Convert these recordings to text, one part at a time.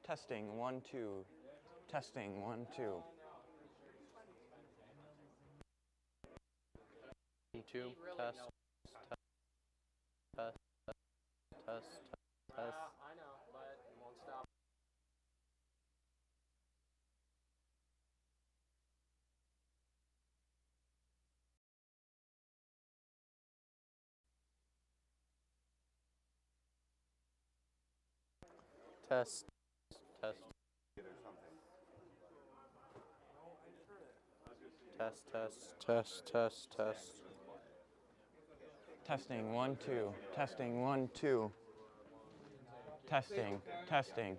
Testing, 1, 2. Testing, 1, 2. 1, 2. Test. Test. Test. Test. I know, but it won't stop. Test. Test. Test. Test. Test. Test. Test. Testing, 1, 2. Testing, 1, 2. Testing, testing.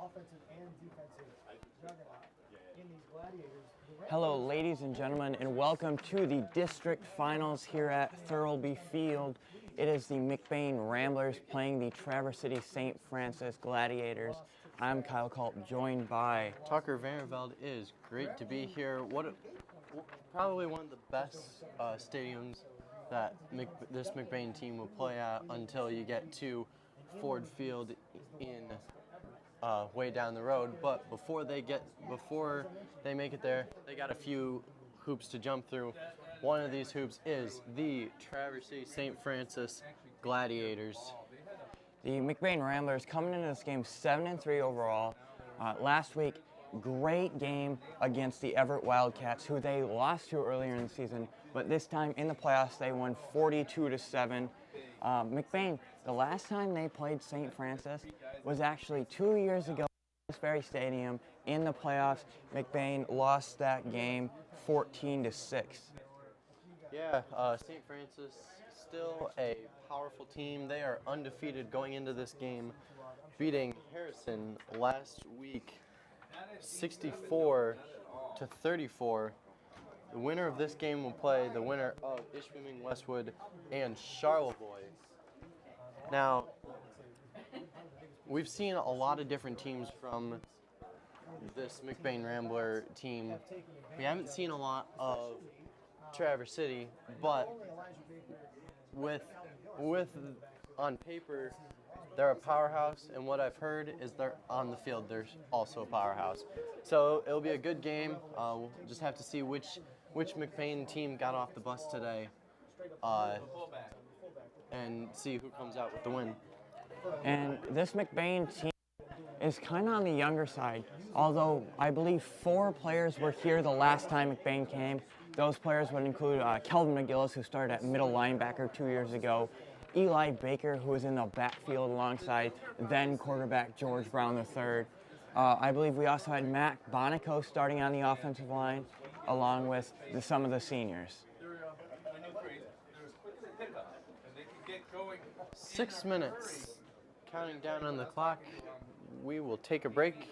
offensive and defensive juggernaut in these gladiators. Hello, ladies and gentlemen, and welcome to the district finals here at Thurlby Field. It is the McBain Ramblers playing the Traverse City St. Francis Gladiators. I'm Kyle Culp, joined by Tucker Vanderveld. Is great to be here. Probably one of the best stadiums that this McBain team will play at until you get to Ford Field in way down the road. But before they make it there, they got a few hoops to jump through. One of these hoops is the Traverse City St. Francis Gladiators. the McBain Ramblers coming into this game 7-3 overall. Last week, great game against the Everett Wildcats, who they lost to earlier in the season, but this time in the playoffs they won 42-7. McBain, the last time they played St. Francis was actually 2 years ago in this very stadium in the playoffs. McBain lost that game 14-6. Yeah, St. Francis, still a powerful team. They are undefeated going into this game, beating Harrison last week 64-34. The winner of this game will play the winner of Ishpeming Westwood and Charlevoix. Now, we've seen a lot of different teams from this McBain Rambler team. We haven't seen a lot of Traverse City, but with on paper, they're a powerhouse, and what I've heard is they're on the field. They're also a powerhouse. So it'll be a good game. We'll just have to see which McBain team got off the bus today, and see who comes out with the win. And this McBain team is kind of on the younger side, although I believe 4 players were here the last time McBain came. Those players would include Kelvin McGillis, who started at middle linebacker 2 years ago, Eli Baker, who was in the backfield alongside then quarterback George Brown III. I believe we also had Matt Bonico starting on the offensive line, along with some of the seniors. 6 minutes, counting down on the clock. We will take a break.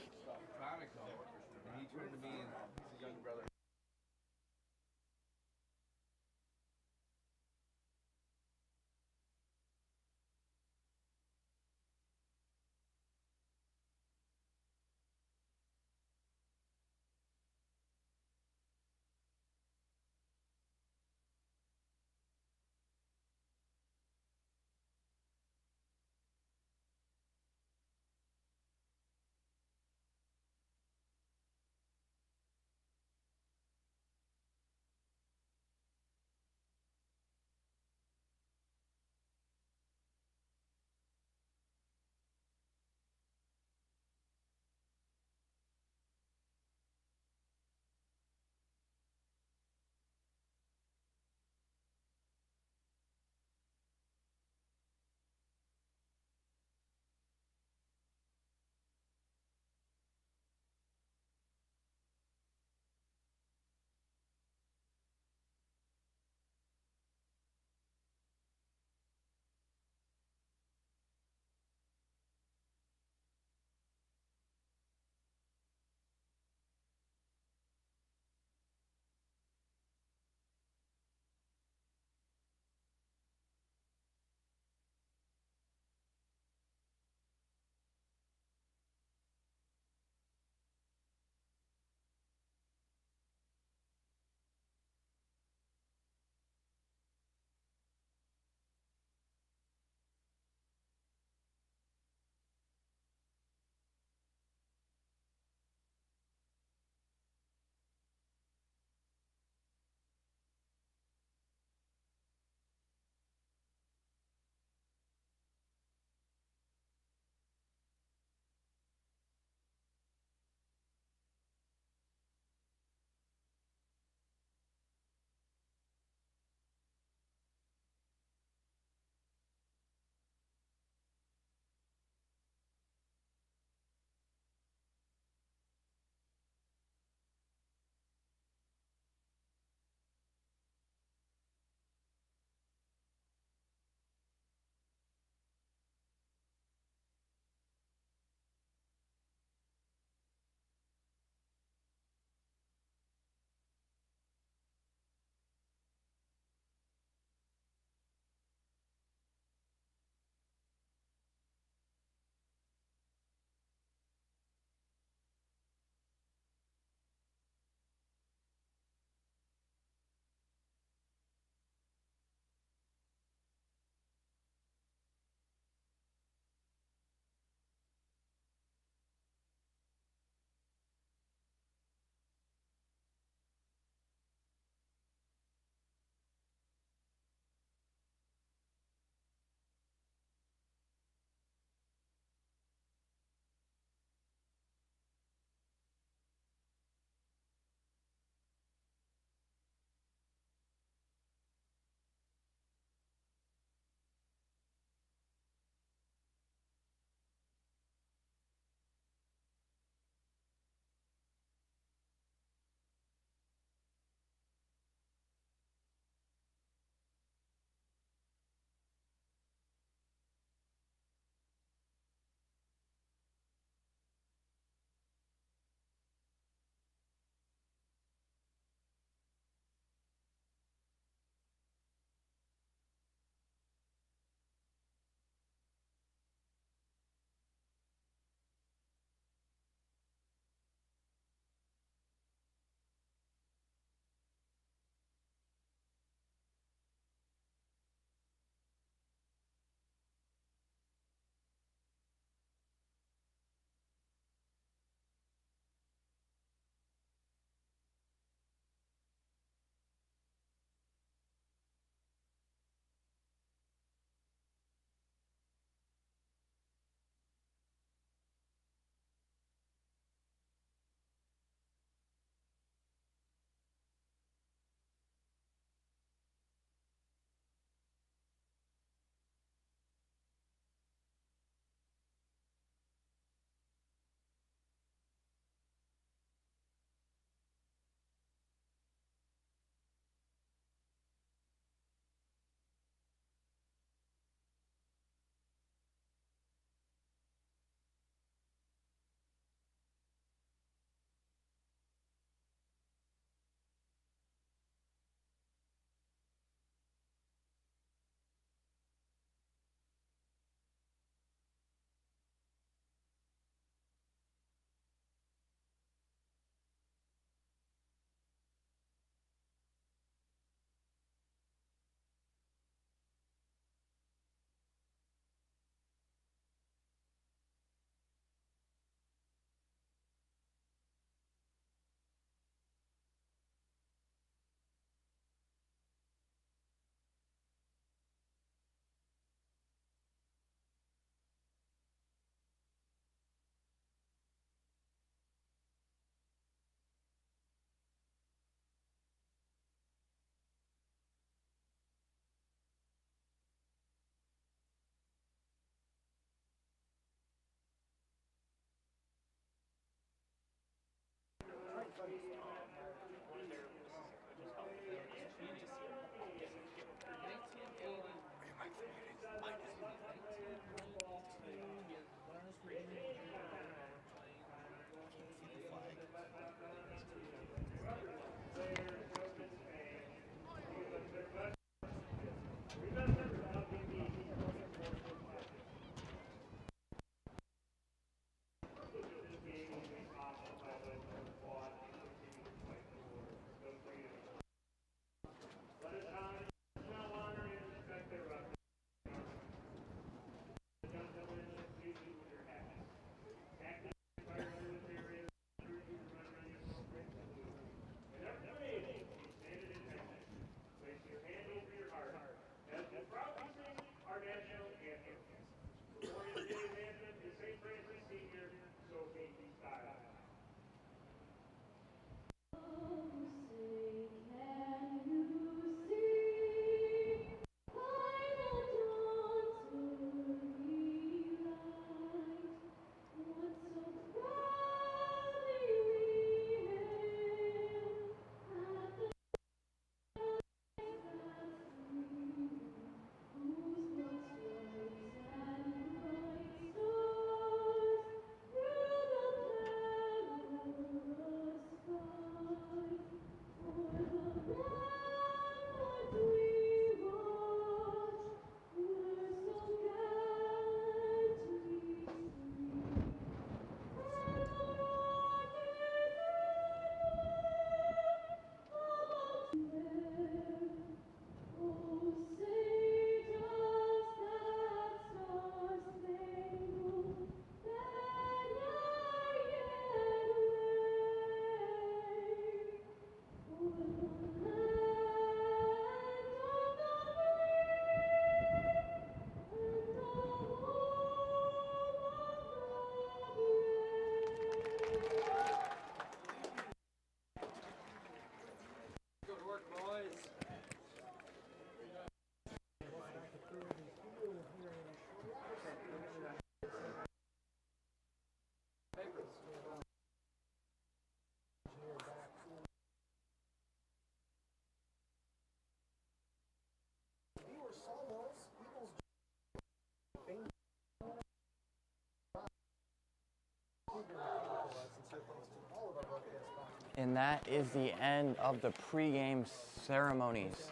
And that is the end of the pregame ceremonies.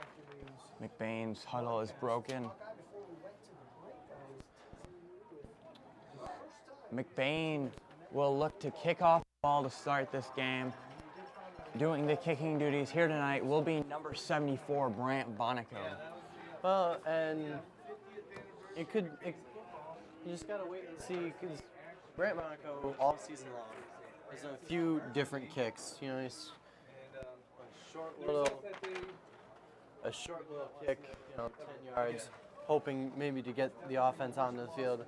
McBain's huddle is broken. McBain will look to kick off the ball to start this game. Doing the kicking duties here tonight will be number 74, Brant Bonico. Well, and you just gotta wait and see, because Brant Monaco all season long has a few different kicks. You know, he's a short little kick, 10 yards, hoping maybe to get the offense onto the field.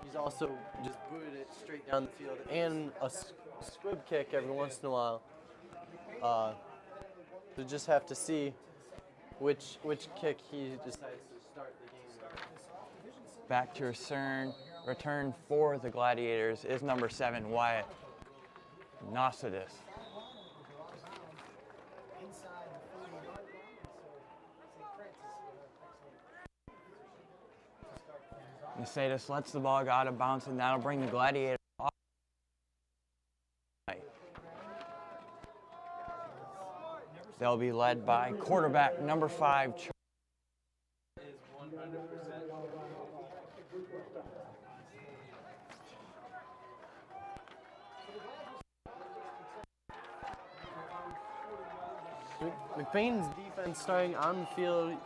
He's also just booted it straight down the field, and a squib kick every once in a while. We'll just have to see which kick he decides to start the game. Back to return for the Gladiators is number 7, Wyatt Nosidis. Nosidis lets the ball go out of bounds, and that'll bring the Gladiators off. They'll be led by quarterback number 5, McBain's defense starting on the field.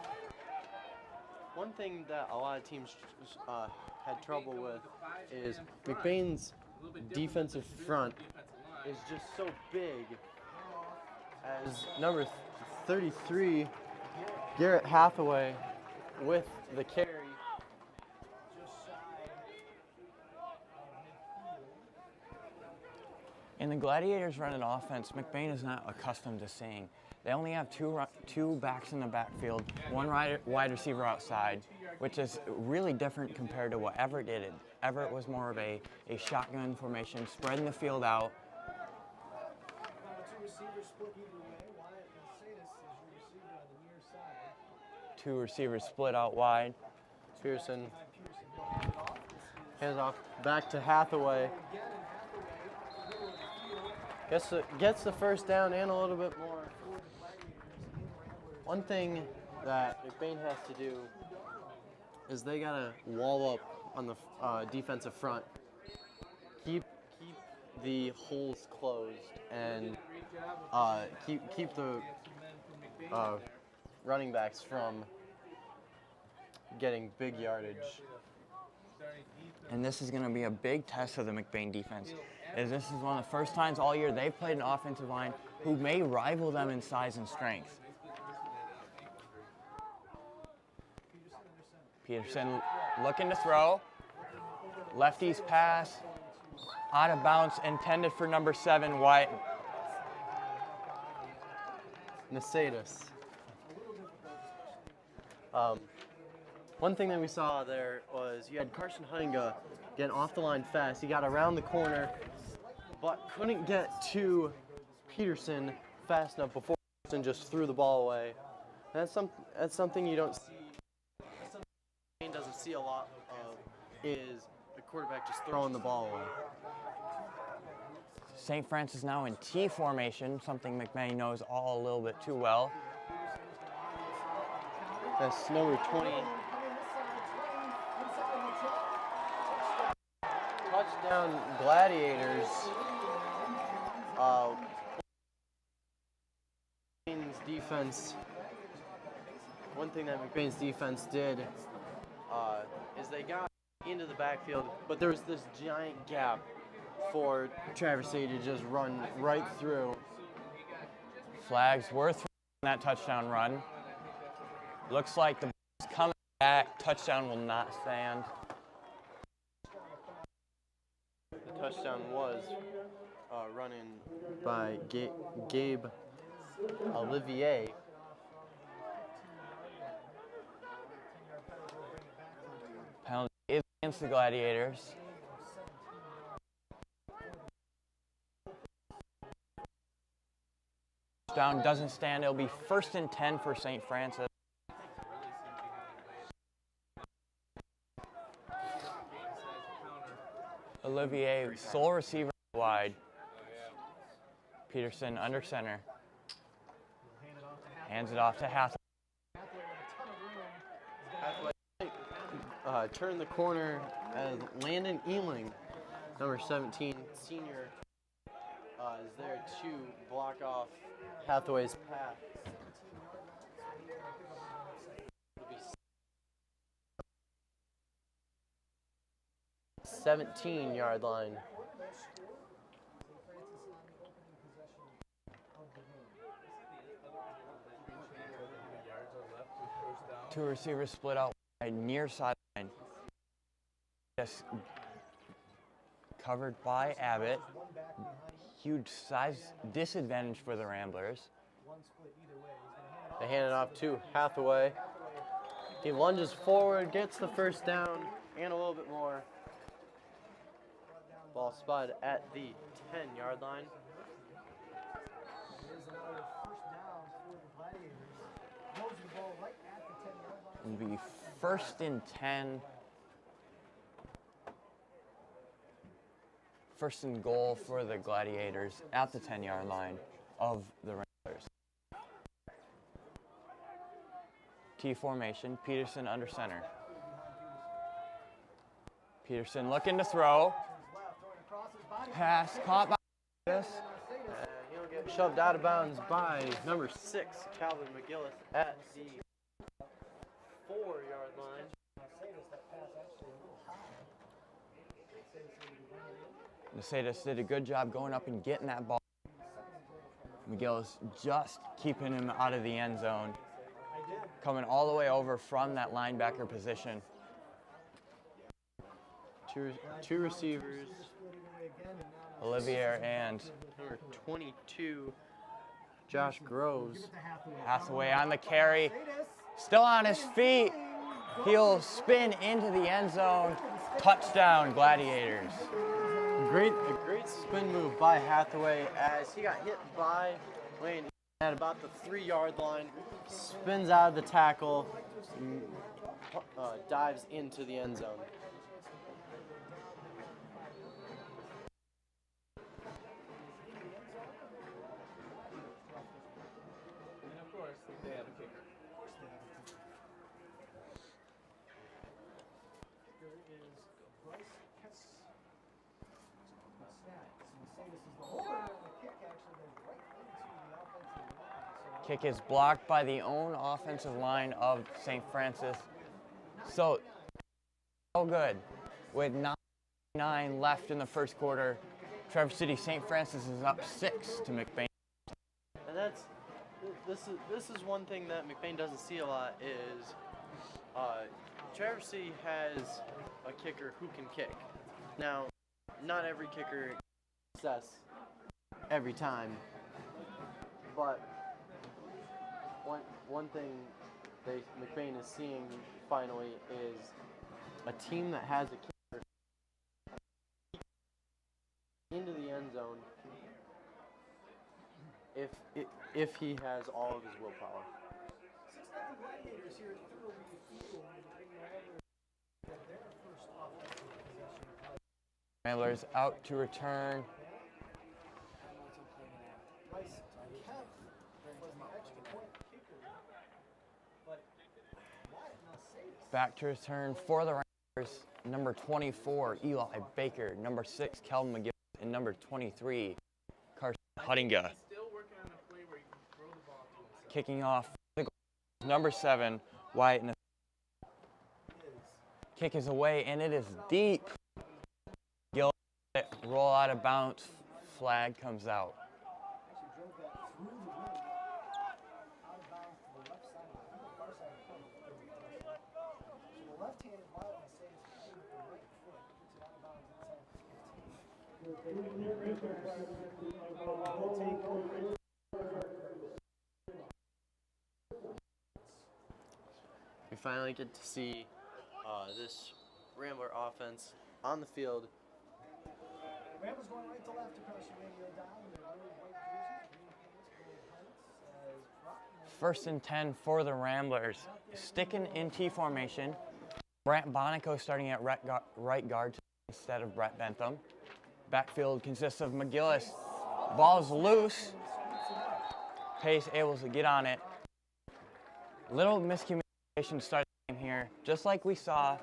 One thing that a lot of teams had trouble with is McBain's defensive front is just so big. As number 33, Garrett Hathaway, with the carry. In the Gladiators run an offense McBain is not accustomed to seeing. They only have two backs in the backfield, one wide receiver outside, which is really different compared to what Everett did. Everett was more of a shotgun formation, spreading the field out. Two receivers split out wide. Pearson hands off back to Hathaway. Gets the first down and a little bit more. One thing that McBain has to do is they gotta wall up on the defensive front. Keep the holes closed and keep the running backs from getting big yardage. And this is going to be a big test of the McBain defense, as this is one of the first times all year they've played an offensive line who may rival them in size and strength. Peterson looking to throw. Lefty's pass, out of bounds, intended for number 7, Wyatt Nosidis. One thing that we saw there was you had Carson Hunga getting off the line fast. He got around the corner, but couldn't get to Peterson fast enough before Peterson just threw the ball away. And that's something you don't see. Something doesn't see a lot of is the quarterback just throwing the ball away. St. Francis now in T formation, something McBain knows all a little bit too well. That's number 20. Touchdown Gladiators. McBain's defense. One thing that McBain's defense did is they got into the backfield, but there was this giant gap for Traverse City to just run right through. Flags worth that touchdown run. Looks like the ball's coming back. Touchdown will not stand. The touchdown was running by Gabe Olivier. Penalty is against the Gladiators. Touchdown doesn't stand. It'll be 1st and 10 for St. Francis. Olivier, sole receiver wide. Peterson under center. Hands it off to Hathaway. Hathaway turn the corner as Landon Ealing, number 17, senior, is there to block off Hathaway's path. 17-yard line. Two receivers split out wide near sideline. Just covered by Abbott. Huge size disadvantage for the Ramblers. They hand it off to Hathaway. He lunges forward, gets the first down, and a little bit more. Ball spud at the 10-yard line. It'll be 1st and 10. 1st and goal for the Gladiators at the 10-yard line of the Ramblers. T formation, Peterson under center. Peterson looking to throw. Pass caught by this. He'll get shoved out of bounds by number 6, Calvin McGillis, at the 4-yard line. Mercedes did a good job going up and getting that ball. McGillis just keeping him out of the end zone. Coming all the way over from that linebacker position. Two receivers. Olivier and Number 22, Josh Groves. Hathaway on the carry. Still on his feet. He'll spin into the end zone. Touchdown, Gladiators. A great spin move by Hathaway as he got hit by Lane at about the 3-yard line. Spins out of the tackle, dives into the end zone. And of course, they have a kicker. Kick is blocked by the own offensive line of St. Francis. So good. With 9 left in the first quarter, Traverse City St. Francis is up 6 to McBain. And this is one thing that McBain doesn't see a lot is Traverse City has a kicker who can kick. Now, not every kicker success every time, but one thing McBain is seeing finally is a team that has a kicker into the end zone if he has all of his willpower. Ramblers out to return. Back to return for the Ramblers, number 24, Eli Baker, number 6, Calvin McGill, and number 23, Carson Huttinga. Kicking off the goal, number 7, Wyatt. Kick is away, and it is deep. Gill roll out of bounds, flag comes out. We finally get to see this Rambler offense on the field. Ramblers going right to left across your radio dial in their little white jerseys, green pants, 1st and 10 for the Ramblers. Sticking in T formation. Brant Bonico starting at right guard instead of Brett Bentham. Backfield consists of McGillis Ball's loose. Pace able to get on it. Little miscommunication started the game here, just like we saw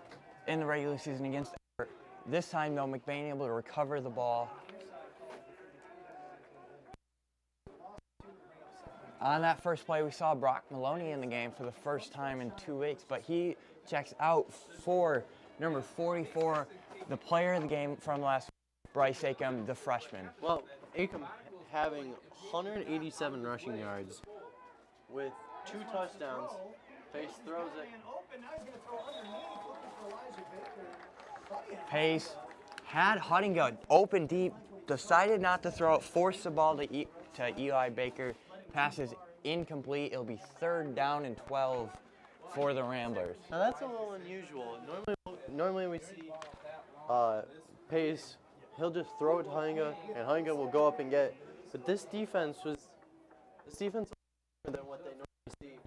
in the regular season against Everett. This time, though, McBain able to recover the ball. On that first play, we saw Brock Maloney in the game for the first time in 2 weeks, but he checks out for number 44, the player of the game from last week, Bryce Acom, the freshman. Well, Acom having 187 rushing yards with 2 touchdowns. Pace throws it. Pace had Huttinga open deep, decided not to throw it, forced the ball to Eli Baker. Pass is incomplete. It'll be 3rd down and 12 for the Ramblers. Now that's a little unusual. Normally we see Pace, he'll just throw it to Huttinga, and Huttinga will go up and get it. But this defense was better than what they normally see.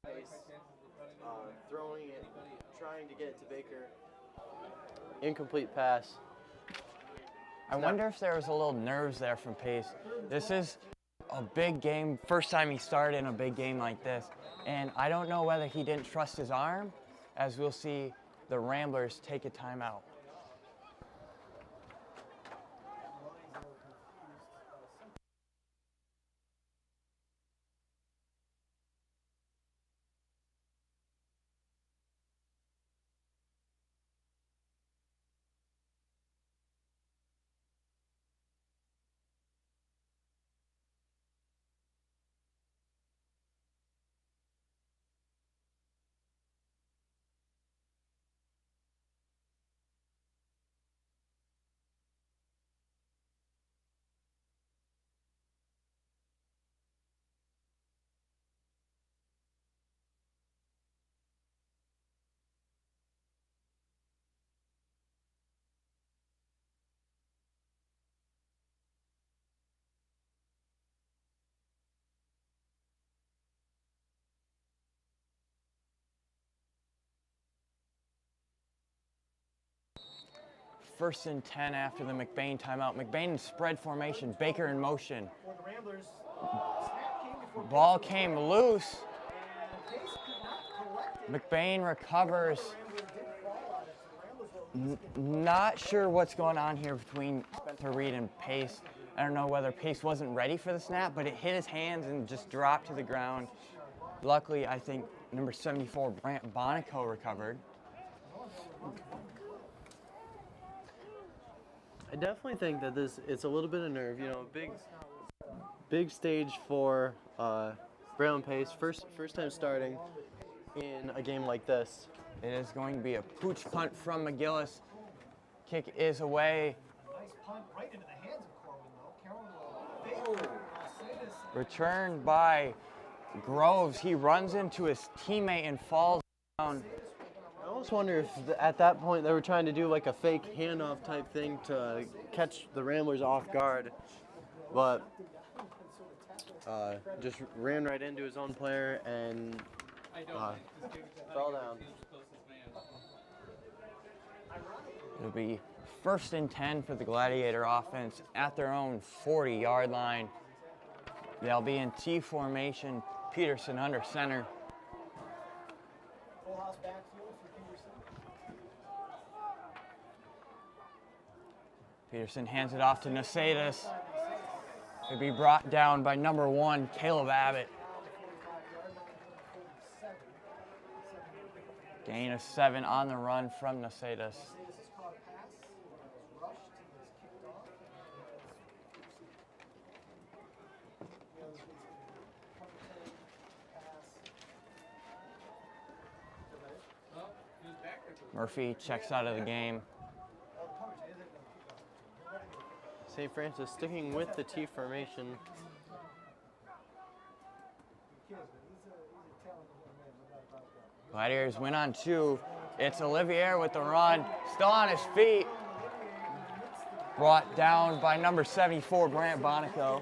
Pace throwing it, trying to get it to Baker. Incomplete pass. I wonder if there was a little nerves there from Pace. This is a big game, first time he started in a big game like this. And I don't know whether he didn't trust his arm, as we'll see the Ramblers take a timeout. First and 10 after the McBain timeout. McBain in spread formation, Baker in motion. Ball came loose. McBain recovers. Not sure what's going on here between Spencer Reed and Pace. I don't know whether Pace wasn't ready for the snap, but it hit his hands and just dropped to the ground. Luckily, I think number 74, Brant Bonico, recovered. I definitely think that it's a little bit of nerve. You know, big stage for Braylon Pace. First time starting in a game like this. It is going to be a pooch punt from McGillis. Kick is away. Nice punt right into the hands of Corwin, though. Returned by Groves. He runs into his teammate and falls down. I almost wonder if at that point they were trying to do like a fake handoff type thing to catch the Ramblers off guard, but just ran right into his own player and fell down. It'll be 1st and 10 for the Gladiator offense at their own 40-yard line. They'll be in T formation. Peterson under center. Full house backfield for Peterson. Peterson hands it off to Nacedas. It'll be brought down by number 1, Caleb Abbott. Gain of 7 on the run from Nacedas. Murphy checks out of the game. St. Francis sticking with the T formation. Gladiators win on 2. It's Olivier with the run. Still on his feet. Brought down by number 74, Brant Bonico.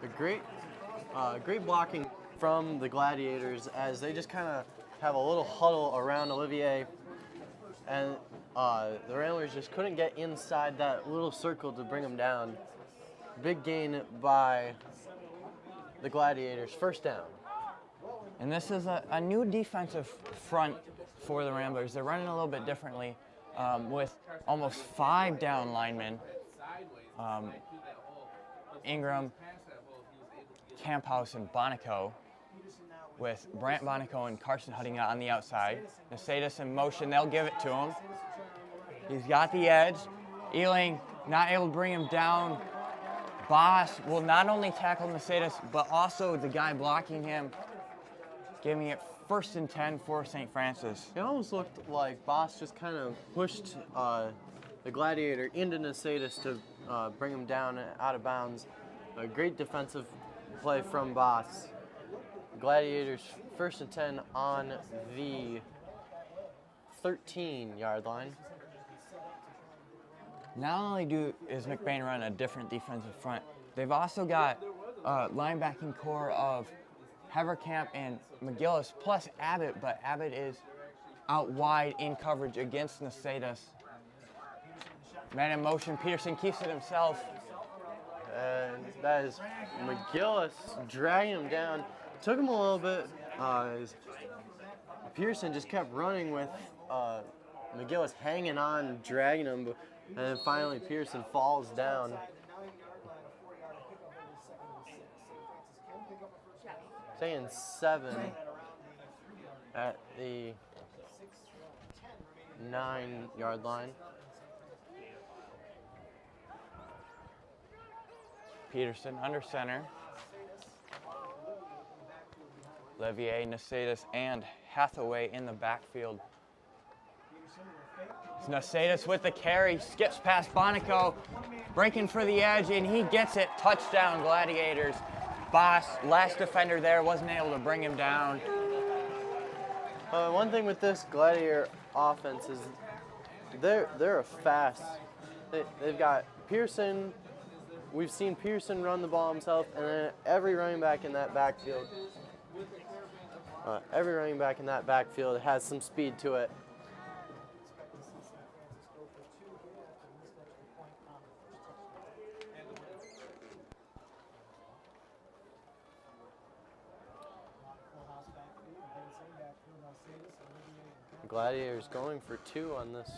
A great blocking from the Gladiators as they just kind of have a little huddle around Olivier. And the Ramblers just couldn't get inside that little circle to bring them down. Big gain by the Gladiators. First down. And this is a new defensive front for the Ramblers. They're running a little bit differently with almost 5 down linemen. Ingram, Camphouse, and Bonico, with Brant Bonico and Carson Huttinga on the outside. Nasadis in motion, they'll give it to him. He's got the edge. Ealing not able to bring him down. Boss will not only tackle Nasadis, but also the guy blocking him, giving it 1st and 10 for St. Francis. It almost looked like Boss just kind of pushed the Gladiator into Nasadis to bring him down out of bounds. A great defensive play from Boss. Gladiators 1st and 10 on the 13-yard line. Not only is McBain run a different defensive front, they've also got a linebacking core of Heverkamp and McGillis plus Abbott, but Abbott is out wide in coverage against Nasadis. Man in motion, Peterson keeps it himself. And that is McGillis dragging him down. Took him a little bit. Pearson just kept running with McGillis hanging on, dragging him, and then finally Pearson falls down. Saying 7 at the 9-yard line. Peterson under center. Levier, Nasadis, and Hathaway in the backfield. Nasadis with the carry, skips past Bonico, breaking for the edge, and he gets it. Touchdown, Gladiators. Boss, last defender there, wasn't able to bring him down. One thing with this Gladiator offense is they're a fast. They've got Pearson. We've seen Pearson run the ball himself, and then every running back in that backfield. Every running back in that backfield has some speed to it. Gladiators going for 2 on this.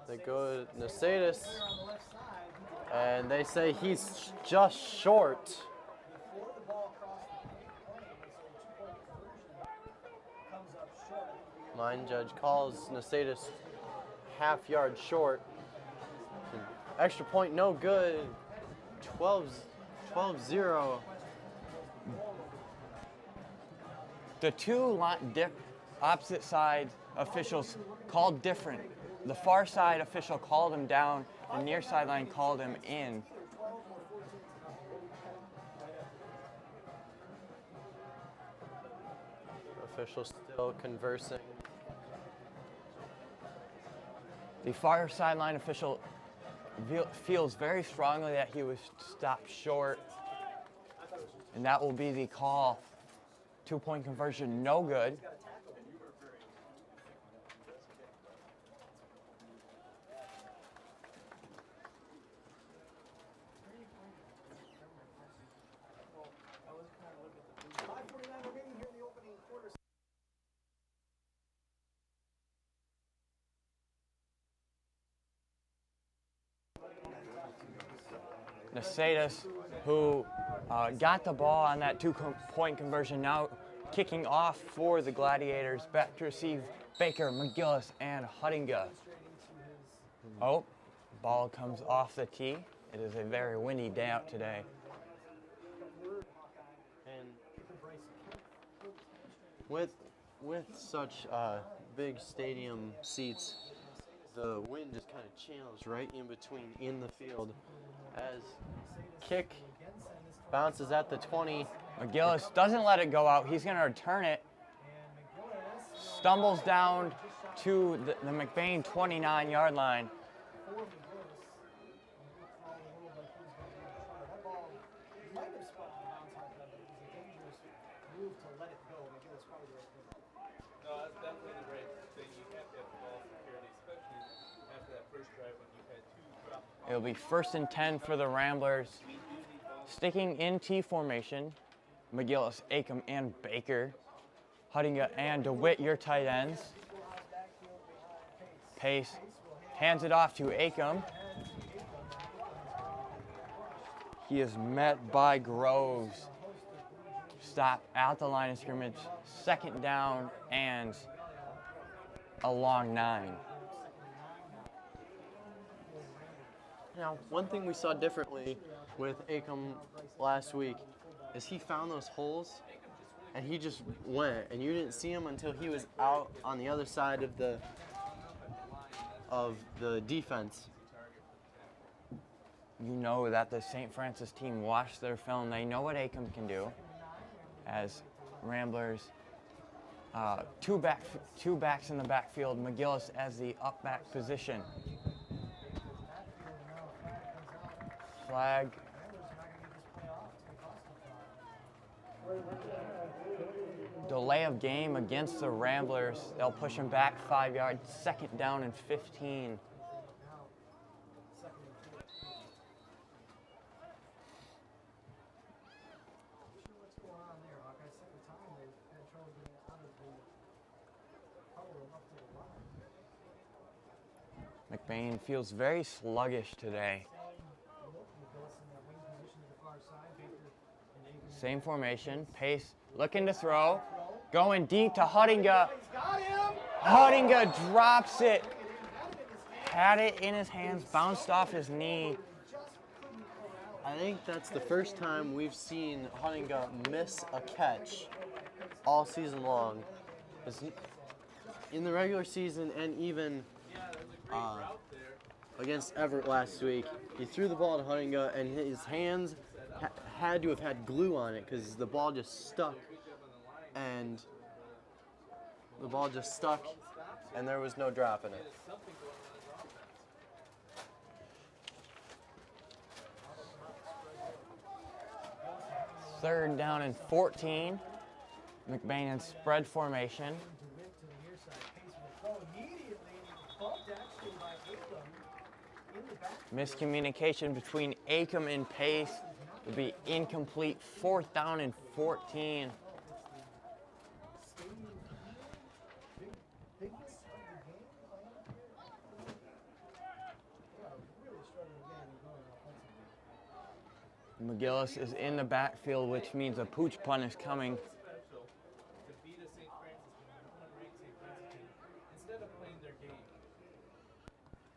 They go to Nasadis, and they say he's just short. Line judge calls Nasadis half-yard short. Extra point no good. 12-0. The two opposite side officials called different. The far side official called him down, the near sideline called him in. Officials still conversing. The far sideline official feels very strongly that he was stopped short, and that will be the call. 2-point conversion, no good. Nasadis, who got the ball on that 2-point conversion, now kicking off for the Gladiators. Back to receive Baker, McGillis, and Huttinga. Oh, ball comes off the tee. It is a very windy day out today. And with such big stadium seats, the wind just kind of channels right in between in the field as kick bounces at the 20. McGillis doesn't let it go out. He's going to return it. Stumbles down to the McBain 29-yard line. It'll be 1st and 10 for the Ramblers. Sticking in T formation, McGillis, Acom, and Baker. Huttinga and DeWitt, your tight ends. Pace hands it off to Acom. He is met by Groves. Stop at the line of scrimmage. 2nd down and a long 9. Now, one thing we saw differently with Acom last week is he found those holes and he just went, and you didn't see him until he was out on the other side of the defense. You know that the St. Francis team watched their film. They know what Acom can do. As Ramblers, two backs in the backfield. McGillis as the up back position. Flag. Delay of game against the Ramblers. They'll push him back 5 yards. 2nd down and 15. McBain feels very sluggish today. Same formation, Pace looking to throw, going deep to Huttinga. Huttinga drops it. Had it in his hands, bounced off his knee. I think that's the first time we've seen Huttinga miss a catch all season long. In the regular season and even against Everett last week, he threw the ball to Huttinga and his hands had to have had glue on it because the ball just stuck and there was no drop in it. Third down and 14. McBain in spread formation. Miscommunication between Acom and Pace will be incomplete. 4th down and 14. McGillis is in the backfield, which means a pooch punt is coming.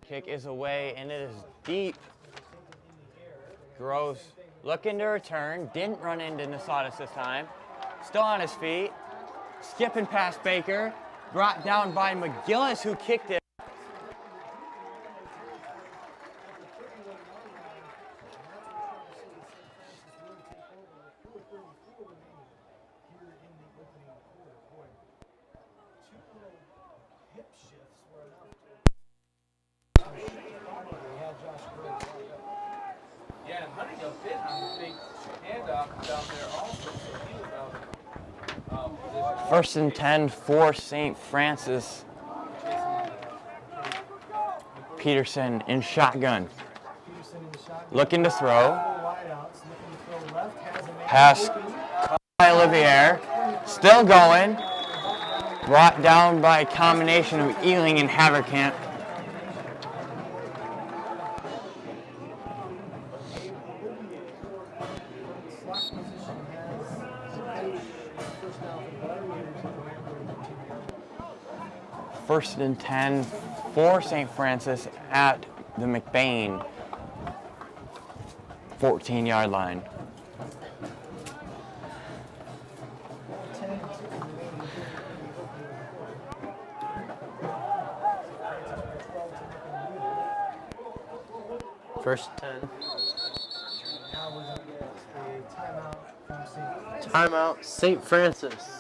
Kick is away, and it is deep. Groves looking to return. Didn't run into Nasadas this time. Still on his feet. Skipping past Baker. Brought down by McGillis, who kicked it. Yeah, and Huttinga bit on the big handoff down there also, so he was out. 1st and 10 for St. Francis. Peterson in shotgun. Looking to throw. Pass by Olivier. Still going. Brought down by a combination of Ealing and Haverkamp. First and 10 for St. Francis at the McBain 14-yard line. First 10. Timeout, St. Francis.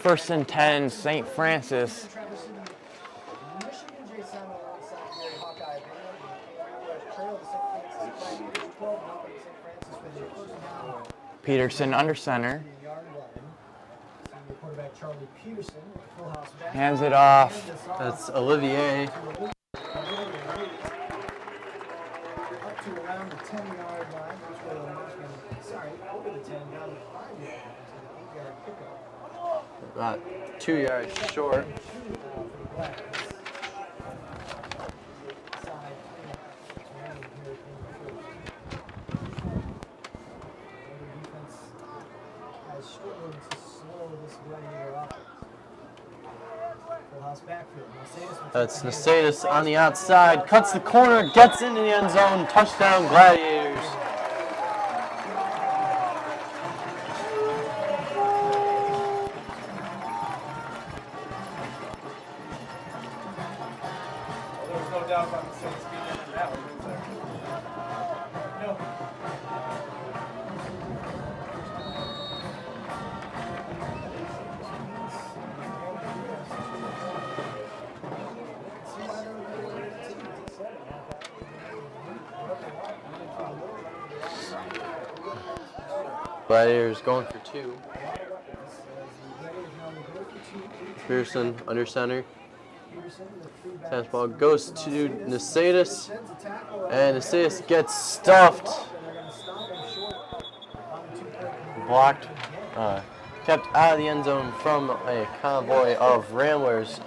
first and 10, St. Francis. Michigan J. Simon alongside Gary Hawkeye Bailey trailed St. Francis by 12 St. Francis with a first down. Peterson under center. Yard line. Senior quarterback Charlie Peterson with the full house back. Hands it off. That's Olivier. Up to around the 10-yard line, which will, sorry, over the 10, down to the 5-yard line, so the 8-yard pickup. About 2 yards short. That's Nasadis on the outside, cuts the corner, gets into the end zone, touchdown Gladiators. There's no doubt about the Saints being in that one, is there? No. Gladiators going for 2. Pearson under center. Tennis ball goes to Nasadis, and Nasadis gets stuffed. Blocked, kept out of the end zone from a convoy of Ramblers.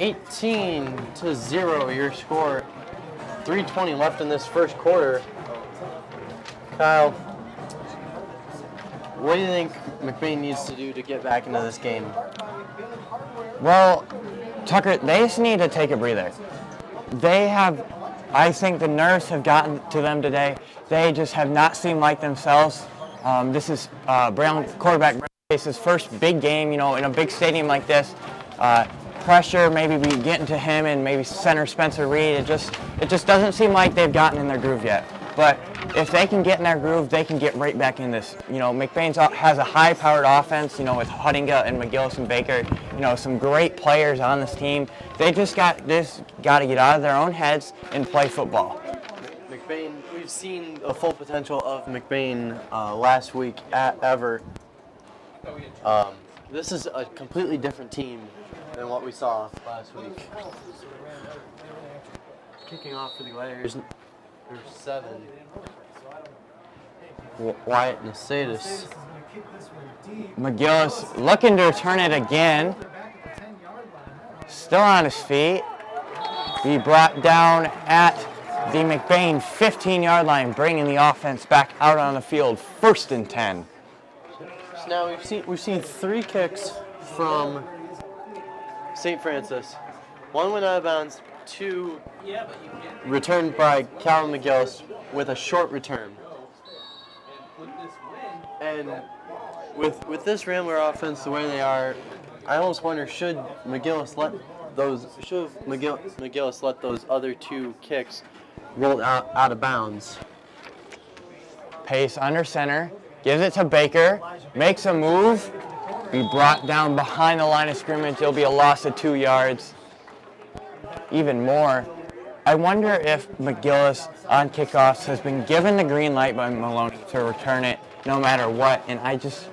18-0 your score. 3:20 left in this first quarter. Kyle, what do you think McBain needs to do to get back into this game? Well, Tucker, they just need to take a breather. I think the nerves have gotten to them today. They just have not seemed like themselves. This is quarterback Brown's first big game, in a big stadium like this. Pressure maybe be getting to him and maybe center Spencer Reed. It just doesn't seem like they've gotten in their groove yet. But if they can get in their groove, they can get right back in this. McBain has a high-powered offense, with Huttinga and McGillis and Baker, some great players on this team. They just got to get out of their own heads and play football. McBain, we've seen the full potential of McBain last week at Ever. This is a completely different team than what we saw last week. Kicking off for the Gladiators. There's 7. Wyatt Nasadis. McGillis looking to return it again. Still on his feet. Be brought down at the McBain 15-yard line, bringing the offense back out on the field. 1st and 10. So now we've seen 3 kicks from St. Francis. 1 went out of bounds. 2 returned by Calvin McGillis with a short return. And with this Rambler offense the way they are, I almost wonder should McGillis let those other 2 kicks roll out of bounds. Pace under center, gives it to Baker, makes a move, be brought down behind the line of scrimmage. It'll be a loss of 2 yards. Even more, I wonder if McGillis on kickoffs has been given the green light by Maloney to return it no matter what. And I just,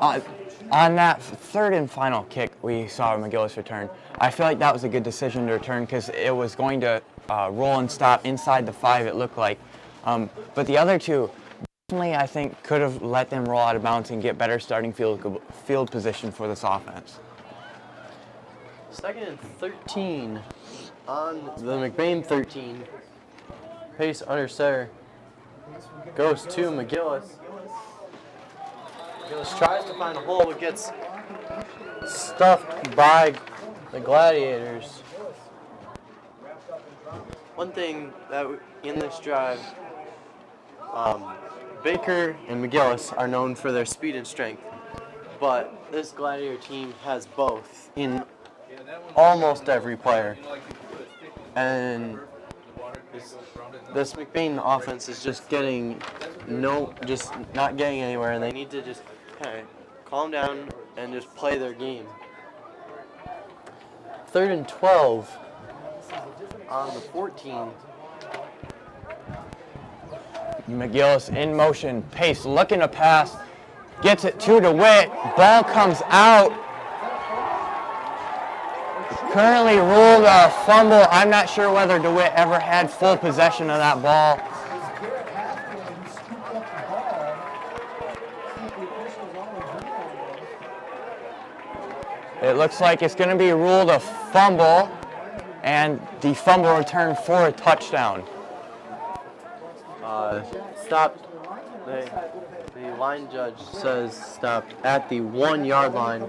on that 3rd and final kick we saw McGillis return, I feel like that was a good decision to return because it was going to roll and stop inside the 5, it looked like. But the other 2, definitely I think could have let them roll out of bounds and get better starting field position for this offense. 2nd and 13 on the McBain 13. Pace under center. Goes to McGillis. McGillis tries to find a hole but gets stuffed by the Gladiators. One thing that in this drive, Baker and McGillis are known for their speed and strength, but this Gladiator team has both in almost every player. And this McBain offense is just not getting anywhere, and they need to just kind of calm down and just play their game. 3rd and 12 on the 14. McGillis in motion, Pace looking to pass, gets it to DeWitt, ball comes out. Currently ruled a fumble. I'm not sure whether DeWitt ever had full possession of that ball. It looks like it's going to be ruled a fumble, and the fumble return for a touchdown. Stopped. The line judge says stopped at the 1 yard line.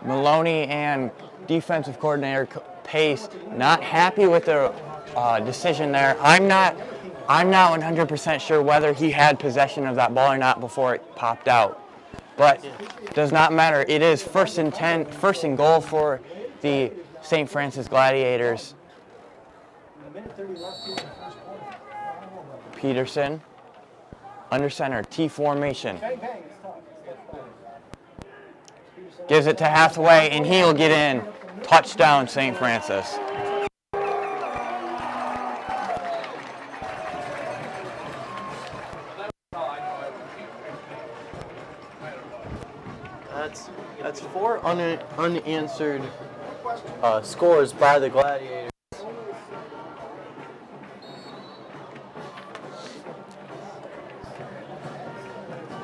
Maloney and defensive coordinator Pace not happy with the decision there. I'm not 100% sure whether he had possession of that ball or not before it popped out. But does not matter. It is 1st and 10, 1st and goal for the St. Francis Gladiators. Peterson, under center, T formation. Gives it to Hathaway, and he'll get in. Touchdown, St. Francis. That's 4 unanswered scores by the Gladiators.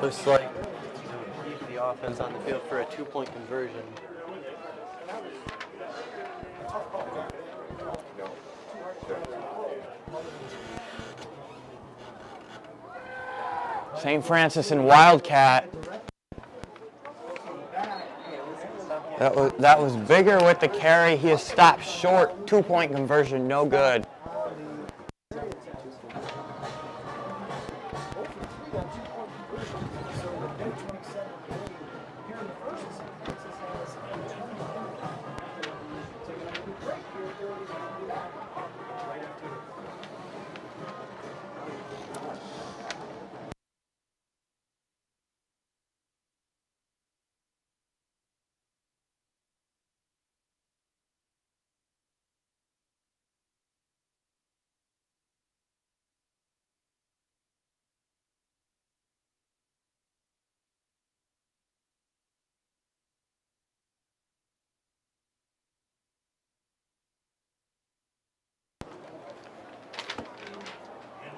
Looks like they'll keep the offense on the field for a 2-point conversion. St. Francis and Wildcat. That was bigger with the carry. He is stopped short. 2-point conversion, no good.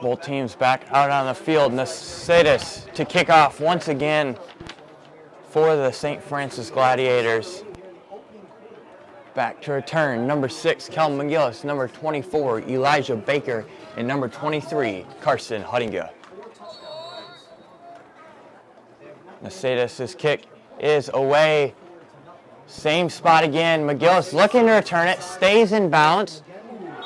Both teams back out on the field. Nasidis to kick off once again for the St. Francis Gladiators. Back to return, number 6, Kel McGillis, number 24, Elijah Baker, and number 23, Carson Huttinga. Nasidis' kick is away. Same spot again. McGillis looking to return it, stays in bounds.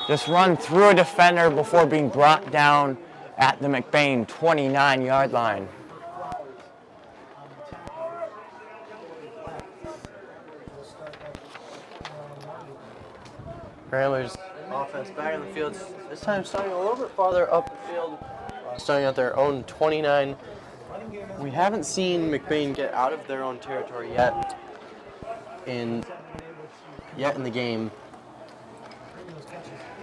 Just run through a defender before being brought down at the McBain 29-yard line. Ramblers offense back on the field. This time starting a little bit farther up the field, starting at their own 29. We haven't seen McBain get out of their own territory yet in the game.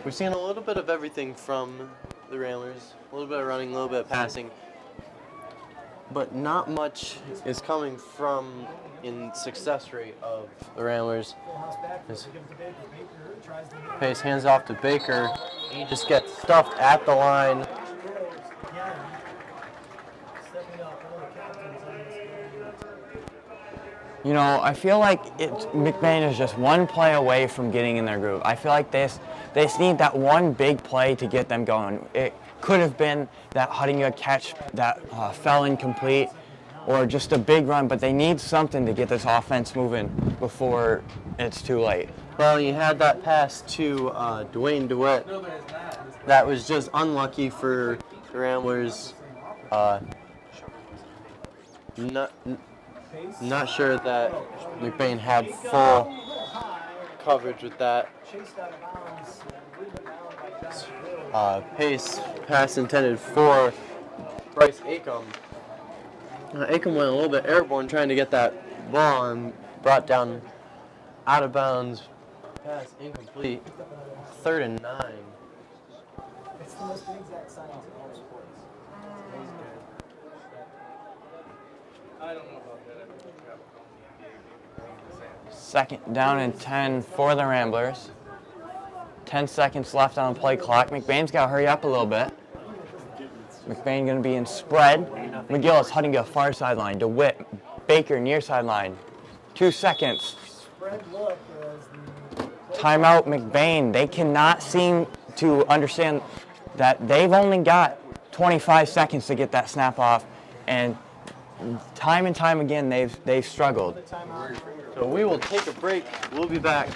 We've seen a little bit of everything from the Ramblers, a little bit of running, a little bit of passing, but not much is coming from in success rate of the Ramblers. Pace hands off to Baker. He just gets stuffed at the line. You know, I feel like McBain is just one play away from getting in their groove. I feel like they just need that one big play to get them going. It could have been that Huttinga catch that fell incomplete, or just a big run, but they need something to get this offense moving before it's too late. Well, you had that pass to Dwayne DeWitt. That was just unlucky for the Ramblers. Not sure that McBain had full coverage with that. Pace pass intended for Bryce Acom. Aiken went a little bit airborne trying to get that ball and brought down out of bounds. Pass incomplete. 3rd and 9. It's the most inexact science in all sports. I don't know about that. I think I would call the NBA. 2nd down and 10 for the Ramblers. 10 seconds left on the play clock. McBain's got to hurry up a little bit. McBain going to be in spread. McGillis heading to the far sideline. DeWitt, Baker near sideline. 2 seconds. Spread look as the Timeout McBain. They cannot seem to understand that they've only got 25 seconds to get that snap off, and time and time again they've struggled. So we will take a break. We'll be back.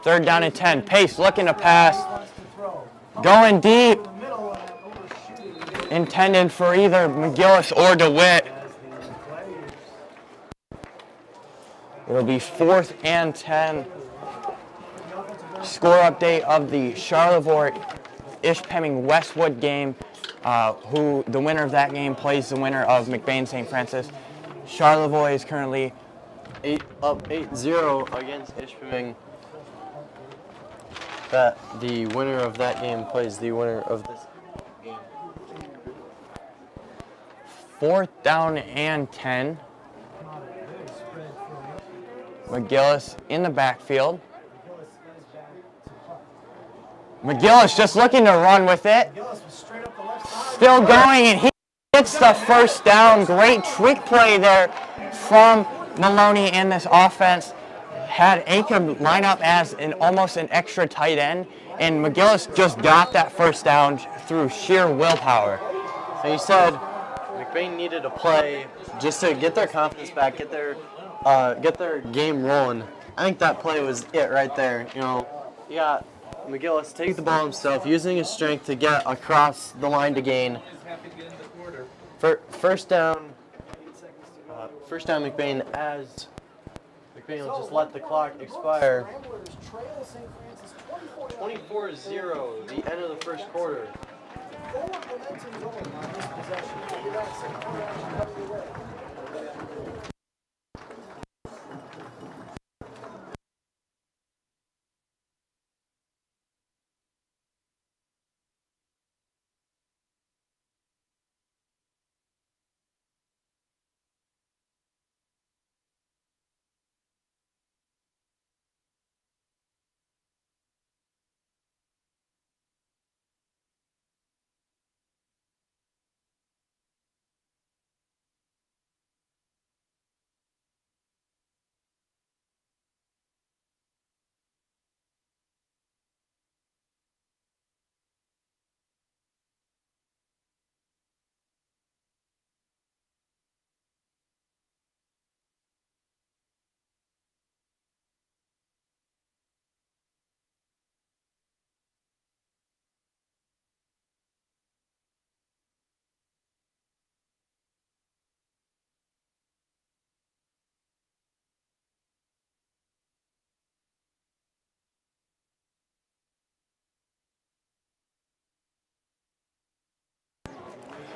Third down and 10. Pace looking to pass. Going deep. Intended for either McGillis or DeWitt. It'll be 4th and 10. Score update of the Charlevoix-Ishpeming-Westwood game. Who the winner of that game plays the winner of McBain St. Francis. Charlevoix is currently Up 8-0 against Ishpeming. That the winner of that game plays the winner of this game. 4th down and 10. McGillis in the backfield. McGillis just looking to run with it. Still going, and he gets the first down. Great trick play there from Maloney in this offense. Had Aiken line up as almost an extra tight end, and McGillis just got that first down through sheer willpower. So he said McBain needed a play just to get their confidence back, get their game rolling. I think that play was it right there. You know, you got McGillis take the ball himself, using his strength to get across the line to gain. First down McBain, as McBain will just let the clock expire. 24-0, the end of the first quarter.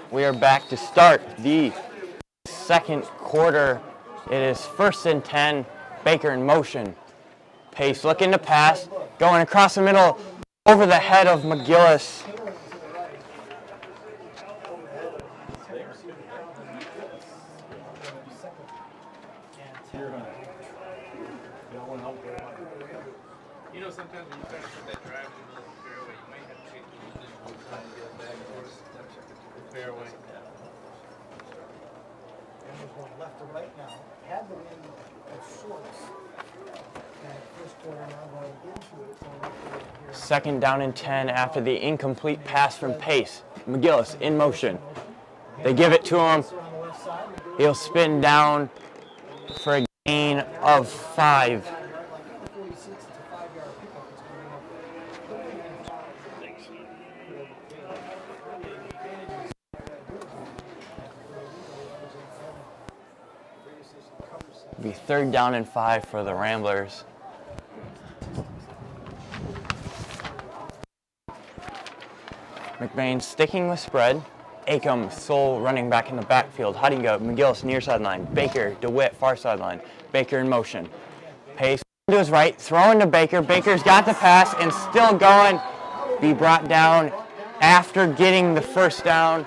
We are back to start the second quarter. It is 1st and 10. Baker in motion. Pace looking to pass. Going across the middle over the head of McGillis. You know, sometimes when you try to put that drive in the middle of the fairway, you might have to take the position of trying to get back towards the fairway. Going left to right now. Had the wind at shorts. First quarter now going into it. Second down and 10 after the incomplete pass from Pace. McGillis in motion. They give it to him. On the left side, He'll spin down for a gain of 5. 46, it's a 5-yard pickup. It'll be 3rd down and 5 for the Ramblers. McBain sticking with spread. Acom, sole running back in the backfield. Hudinga, McGillis near sideline. Baker, DeWitt far sideline. Baker in motion. Pace to his right, throwing to Baker. Baker's got the pass and still going. Be brought down after getting the first down.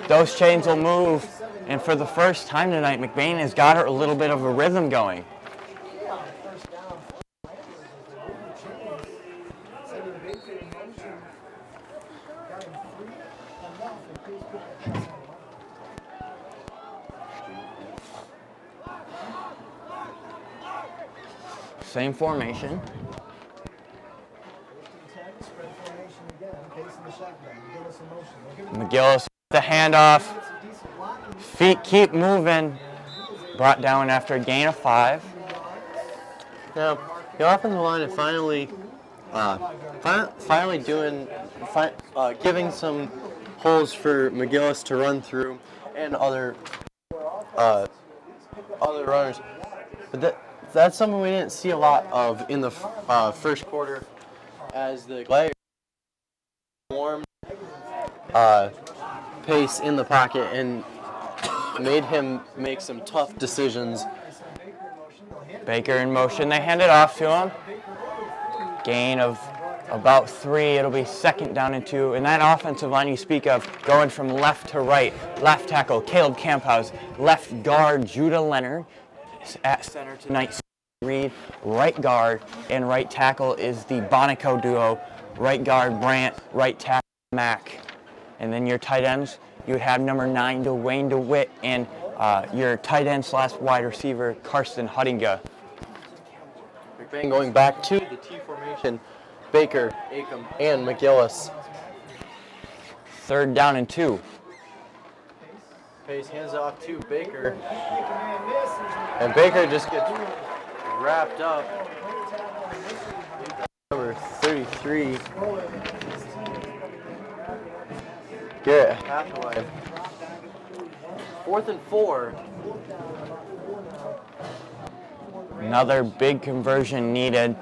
Those chains will move. And for the first time tonight, McBain has got a little bit of a rhythm going. Same formation. McGillis with the handoff. Feet keep moving. Brought down after a gain of 5. Now, the offensive line is finally giving some holes for McGillis to run through and other runners. But that's something we didn't see a lot of in the first quarter, as the players warmed Pace in the pocket and made him make some tough decisions. Baker in motion. They hand it off to him. Gain of about 3. It'll be 2nd down and 2. And that offensive line you speak of, going from left to right. Left tackle, Caleb Camphouse. Left guard, Judah Leonard. At center tonight, Reed. Right guard and right tackle is the Bonico duo. Right guard, Brandt. Right tackle, Mack. And then your tight ends, you would have number 9, Dwayne DeWitt, and your tight end / wide receiver, Karsten Hudinga. McBain going back to the T formation. Baker, Acom, and McGillis. 3rd down and 2. Pace hands off to Baker. And Baker just gets wrapped up. Number 33. Garrett Hathaway. 4th and 4. Another big conversion needed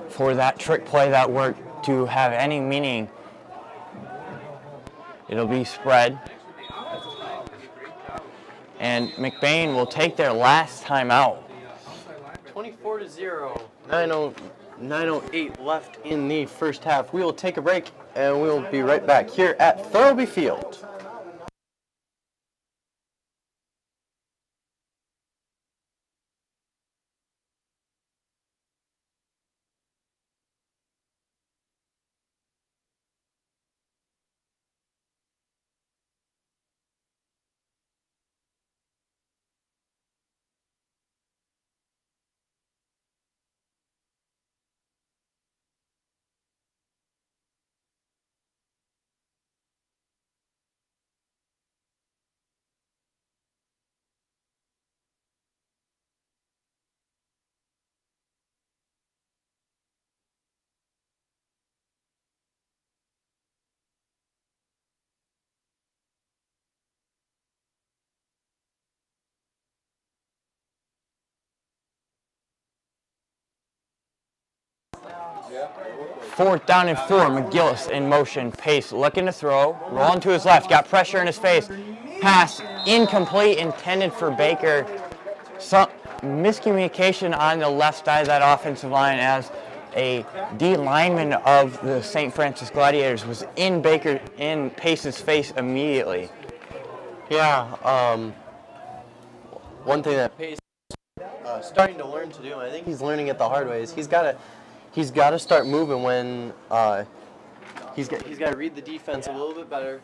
for that trick play that worked to have any meaning. It'll be spread. And McBain will take their last time out. 24-0. 9:08 left in the first half. We will take a break and we will be right back here at Thurlby Field. Fourth down and 4. McGillis in motion. Pace looking to throw. Rolling to his left. Got pressure in his face. Pass incomplete, intended for Baker. Some miscommunication on the left side of that offensive line as a D lineman of the St. Francis Gladiators was in Pace's face immediately. Yeah, one thing that Pace is starting to learn to do, and I think he's learning it the hard way, is he's got to start moving when he's got to read the defense a little bit better,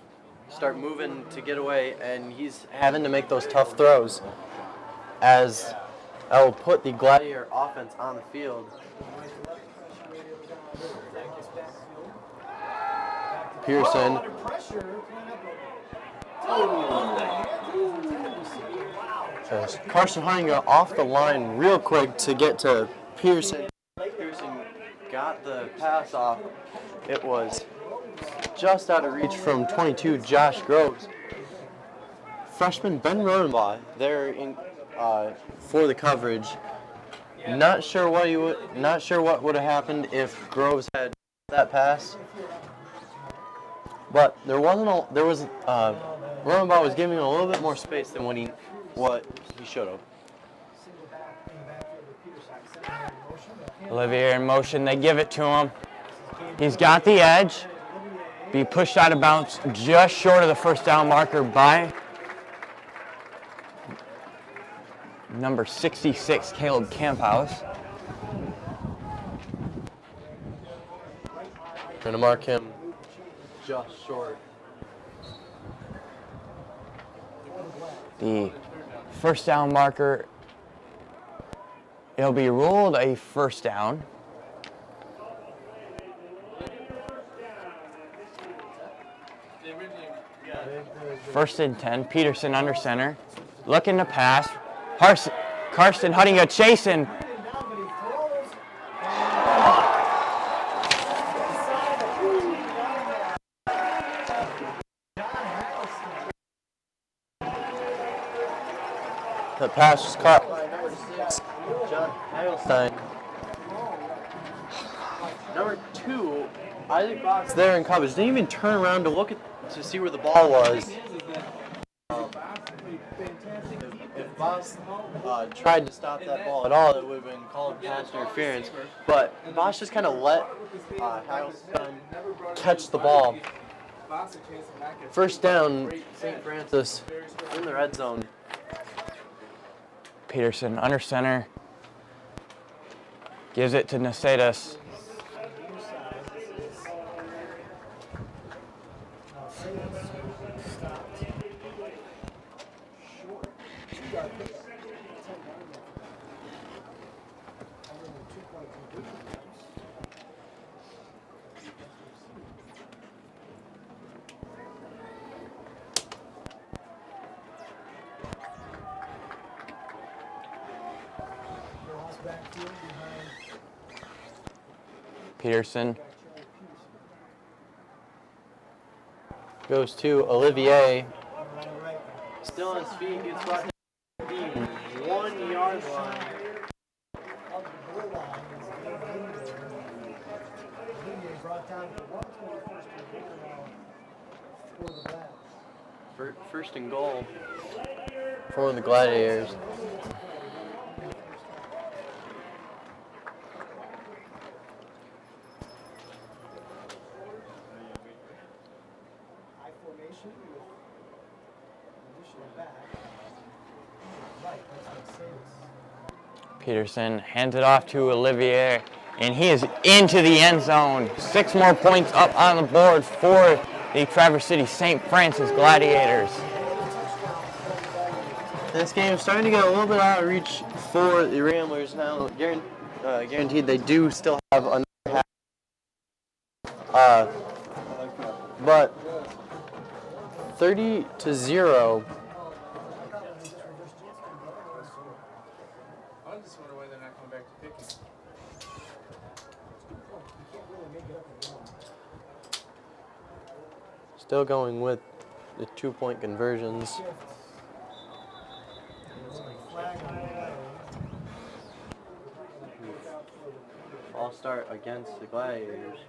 start moving to get away, and he's having to make those tough throws as that will put the Gladiator offense on the field. Pearson. Carson Hunting got off the line real quick to get to Pearson. Pearson got the pass off. It was just out of reach from 22 Josh Groves. Freshman Ben Rodenbaugh there in for the coverage. Not sure what would have happened if Groves had that pass. But Rodenbaugh was giving him a little bit more space than what he should have. Olivier in motion, they give it to him. He's got the edge. Be pushed out of bounds just short of the first down marker by number 66, Caleb Camphouse. Going to mark him just short. The first down marker, it'll be ruled a first down. First and 10, Peterson under center, looking to pass. Karsten Hunting chasing. The pass was caught by number 6, John Heilstein. Number 2, Isaac Box there in coverage. Didn't even turn around to see where the ball was. If Bosch tried to stop that ball at all, it would have been called pass interference. But Bosch just kind of let Heilstein catch the ball. First down, St. Francis in the red zone. Peterson under center, gives it to Nacedas. Peterson goes to Olivier. Still on his feet, gets brought to the 1 yard line. First and goal for the Gladiators. Peterson hands it off to Olivier, and he is into the end zone. 6 more points up on the board for the Traverse City St. Francis Gladiators. This game is starting to get a little bit out of reach for the Ramblers now. Guaranteed they do still have another half. But 30-0. I just wonder why they're not coming back to picking. Still going with the 2-point conversions. All start against the Gladiators.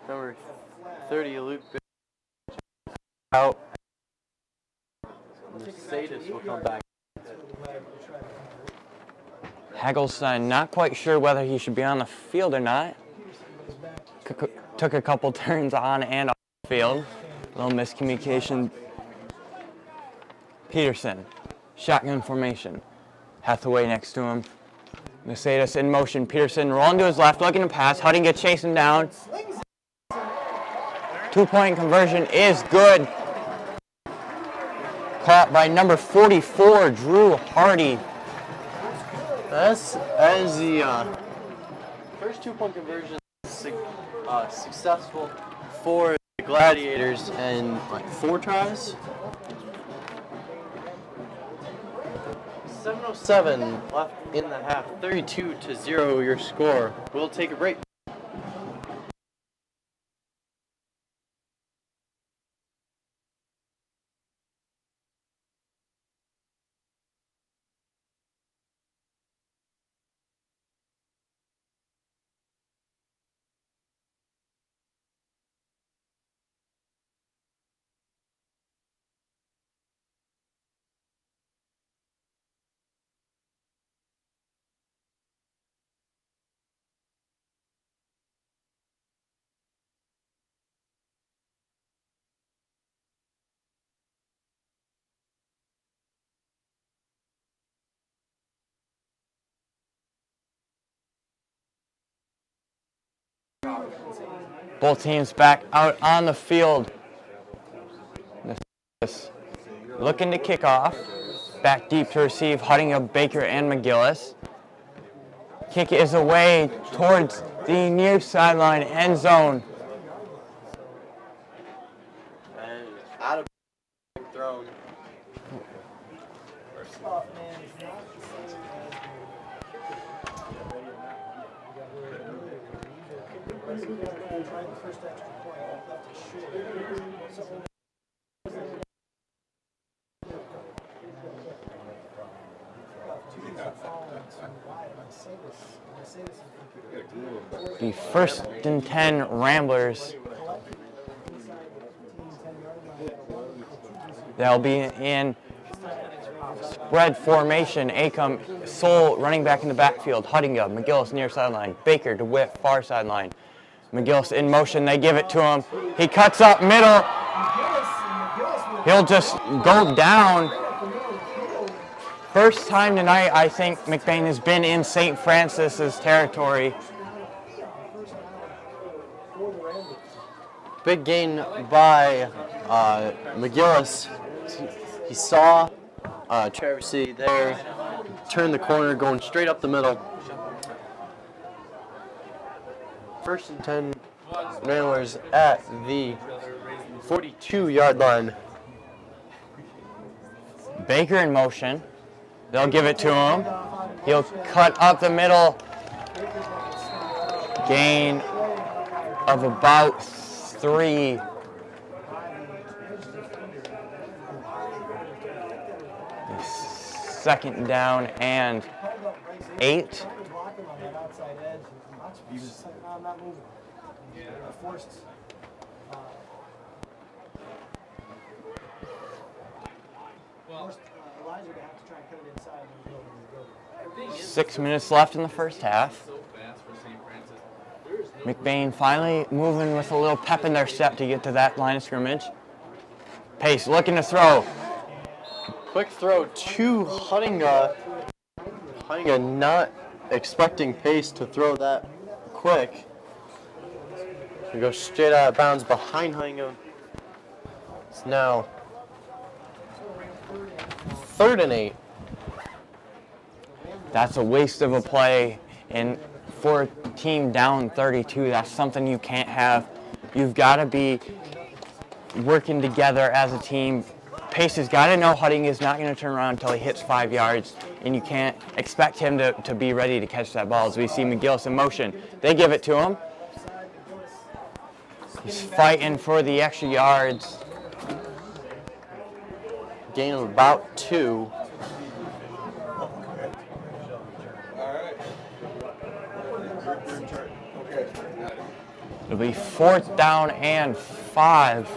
Number 30, Luke out. Mercedes will come back. Hagelstein not quite sure whether he should be on the field or not. Took a couple turns on and off the field. A little miscommunication. Peterson, shotgun formation. Hathaway next to him. Mercedes in motion. Peterson rolling to his left, looking to pass. Huttinga chasing down. 2-point conversion is good. Caught by number 44, Drew Hardy. As the first 2-point conversion successful for the Gladiators and like 4 tries. 7:07 left in the half. 32-0 your score. We'll take a break. Both teams back out on the field. Looking to kick off. Back deep to receive, Huttinga, Baker, and McGillis. Kick is away towards the near sideline end zone. And out of thrown. The 1st and 10 Ramblers. They'll be in spread formation. Acom, Soul running back in the backfield. Huttinga, McGillis near sideline. Baker, DeWitt far sideline. McGillis in motion. They give it to him. He cuts up middle. He'll just go down. First time tonight, I think McBain has been in St. Francis's territory. Big gain by McGillis. He saw Traversy there, turned the corner, going straight up the middle. 1st and 10 Ramblers at the 42-yard line. Baker in motion. They'll give it to him. He'll cut up the middle. Gain of about 3. Second down and 8. Elijah would have to try and cut it inside and go. 6 minutes left in the first half. McBain finally moving with a little pep in their step to get to that line of scrimmage. Pace looking to throw. Quick throw to Huttinga. Huttinga not expecting Pace to throw that quick. He goes straight out of bounds behind Huttinga. It's now 3rd and 8. That's a waste of a play, and for a team down 32, that's something you can't have. You've got to be working together as a team. Pace has got to know Huttinga is not going to turn around until he hits 5 yards, and you can't expect him to be ready to catch that ball. As we see McGillis in motion, they give it to him. He's fighting for the extra yards. Gain of about 2. It'll be 4th down and 5.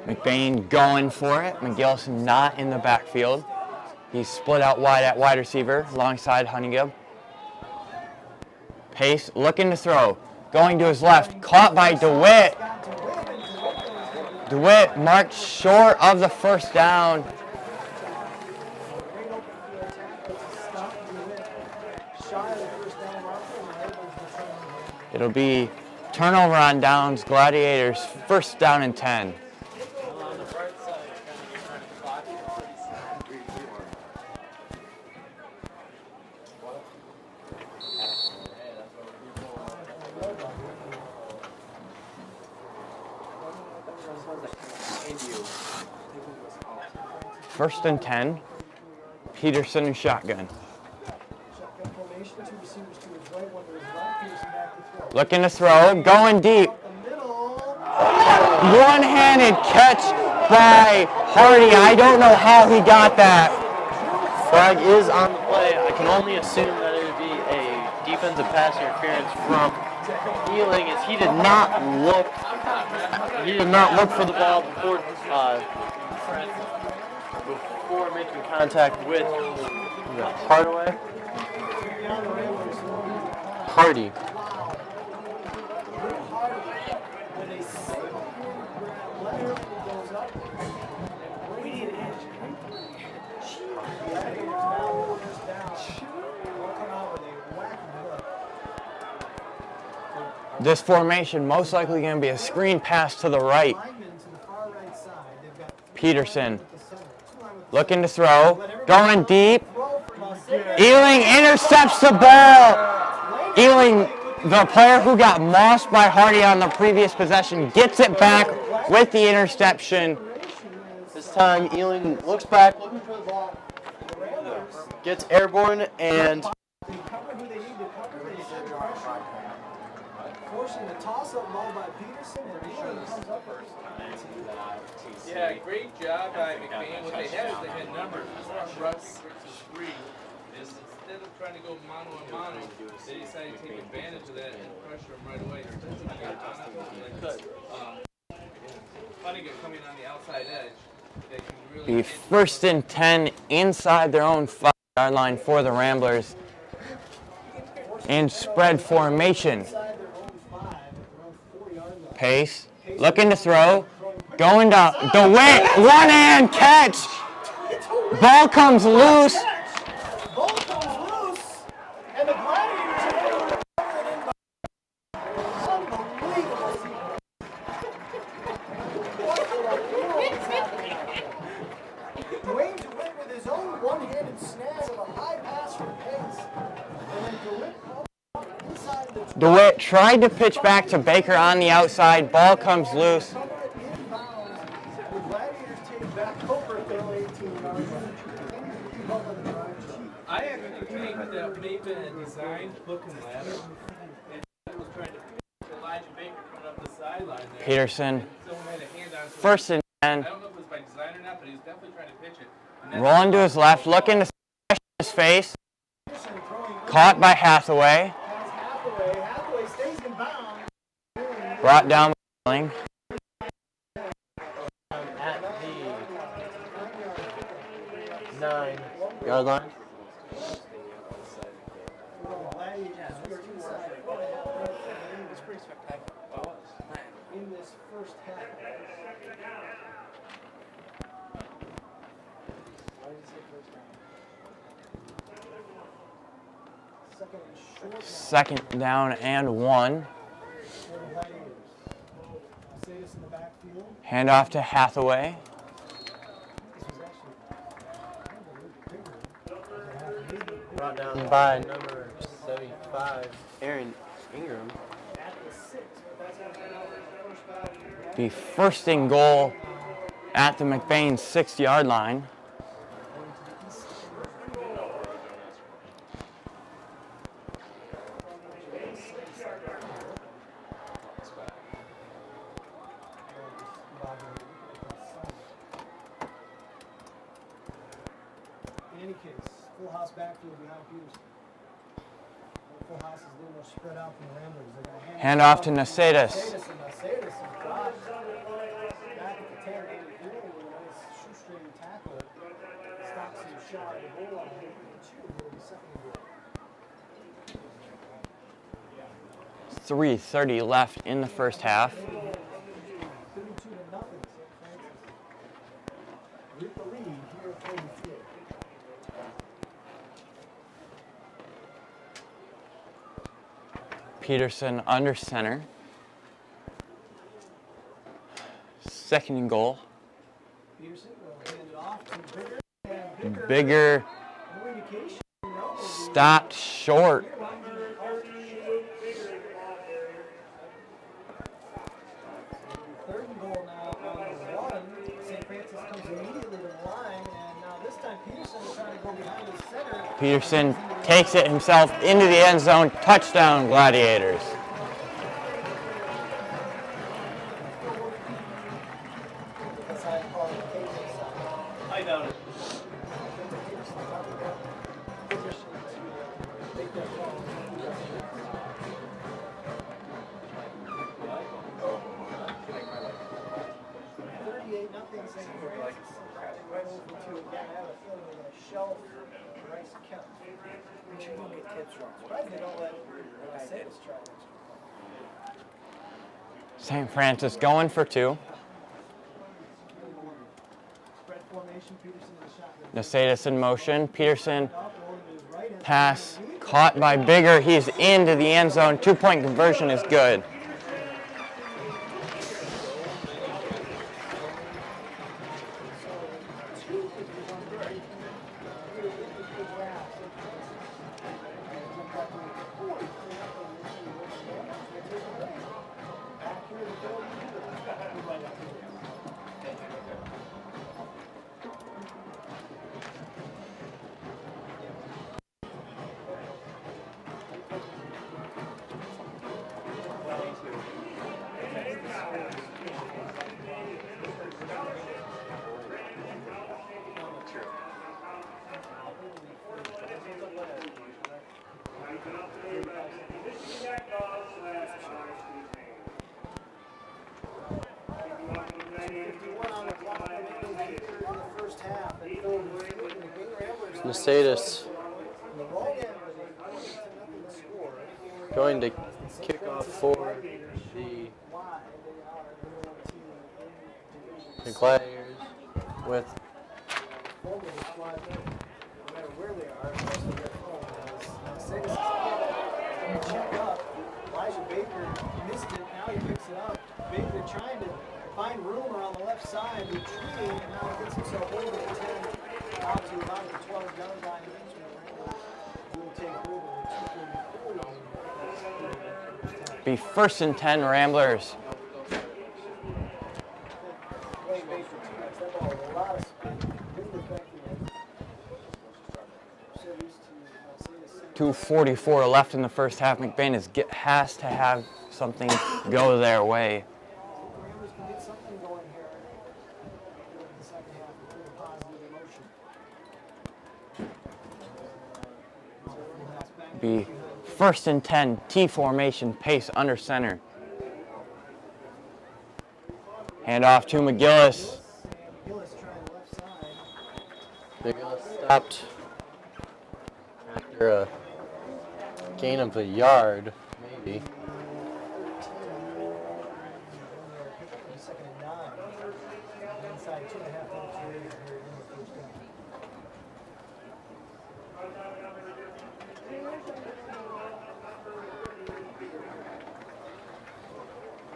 McBain going for it. McGillis not in the backfield. He's split out wide at wide receiver alongside Huttinga. Pace looking to throw. Going to his left. Caught by DeWitt. DeWitt marked short of the first down. Great open field tackle to stop DeWitt shy of the first down marker, and the Ramblers return the ball. It'll be turnover on downs, Gladiators, first down and 10. First and 10, Peterson and shotgun. Shotgun formation, two receivers to his right, one to his left. Peterson back to throw. Looking to throw, going deep. Up the middle. One-handed catch by Hardy. I don't know how he got that. Flag is on the play. I can only assume that it would be a defensive pass interference from Ealing, as he did not look. He did not look for the ball before making contact with Hardaway. Hardy. When they single left, it goes up. Radiant edge. Gladiators now first down. They'll come out with a whack and This formation most likely going to be a screen pass to the right. linemen to the far right side. They've got Peterson the center. Two line with looking to throw, going deep. throw for Massachusetts. Ealing intercepts the ball. Ealing, the player who got mossed by Hardy on the previous possession, gets it back with the interception. This time, Ealing looks back, looking for the ball, gets airborne, and Cover who they need to cover. They send pressure. Forcing the toss-up ball by Peterson, and Ealing comes up first. Yeah, great job by McBain. What they had is they had numbers. Rush versus 3. Is instead of trying to go mano a mano, they decided to take advantage of that and pressure them right away. Funnigan coming on the outside edge. They can really Be first and 10 inside their own 5-yard line for the Ramblers. In spread formation. Pace, looking to throw, going to DeWitt, one-hand catch. Ball comes loose. Ball comes loose, and the Gladiators are able to cover it in by unbelievable sequence. What in the world is happening? Dwayne DeWitt with his own one-handed snag of a high pass from Pace, and then DeWitt inside the DeWitt tried to pitch back to Baker on the outside. Ball comes loose. cover it inbounds. The Gladiators take back over at their own 18-yard line. I actually think that may have been a designed hook and ladder. And it was trying to pitch Elijah Baker coming up the sideline there. Peterson, Someone had a hand on it. first and 10. I don't know if it was by design or not, but he was definitely trying to pitch it. And that's Rolling to his left, looking to smash his face. Caught by Hathaway. Hathaway stays in bounds. Brought down by Ealing. at the 9-yard line. It's pretty spectacular. In this first half. Second and short Second down and 1. for the Gladiators. Mercedes in the backfield. Handoff to Hathaway. This was actually bigger. Brought down by number 75, Aaron Ingram. At the 6, but that's going to be first down. Be first and goal at the McBain 6-yard line. In any case, full house backfield behind Peterson. Full house is a little more spread out than the Ramblers. They're going to hand Handoff to Nacedas. Mercedes is dropped back at the 10. Doing with a nice shoestring tackle. Stops him shy of the goal line. 2 will be second and goal. 3:30 left in the first half. 32-0. Peterson under center. Second and goal. Peterson will hand it off to Bigger. Bigger No indication. No. stopped short. Third and goal now on the one. St. Francis comes immediately to the line, and now this time Peterson is trying to go behind his center. Peterson takes it himself into the end zone. Touchdown, Gladiators. I doubt it. St. Francis going for two. Nasadis in motion. Peterson pass caught by Bigger. He's into the end zone. 2-point conversion is good. Nasadis going to kick off for the Gladiators with Baker missed it, now he picks it up. Baker trying to find room around the left side, retreating, and now he gets himself over the 10, out to about the 12-yard line. Be first and 10 Ramblers. .244 left in the first half. McBain has to have something go their way. Be first and 10, T formation, pace under center. Hand off to McGillis. McGillis stopped after a gain of a yard, maybe.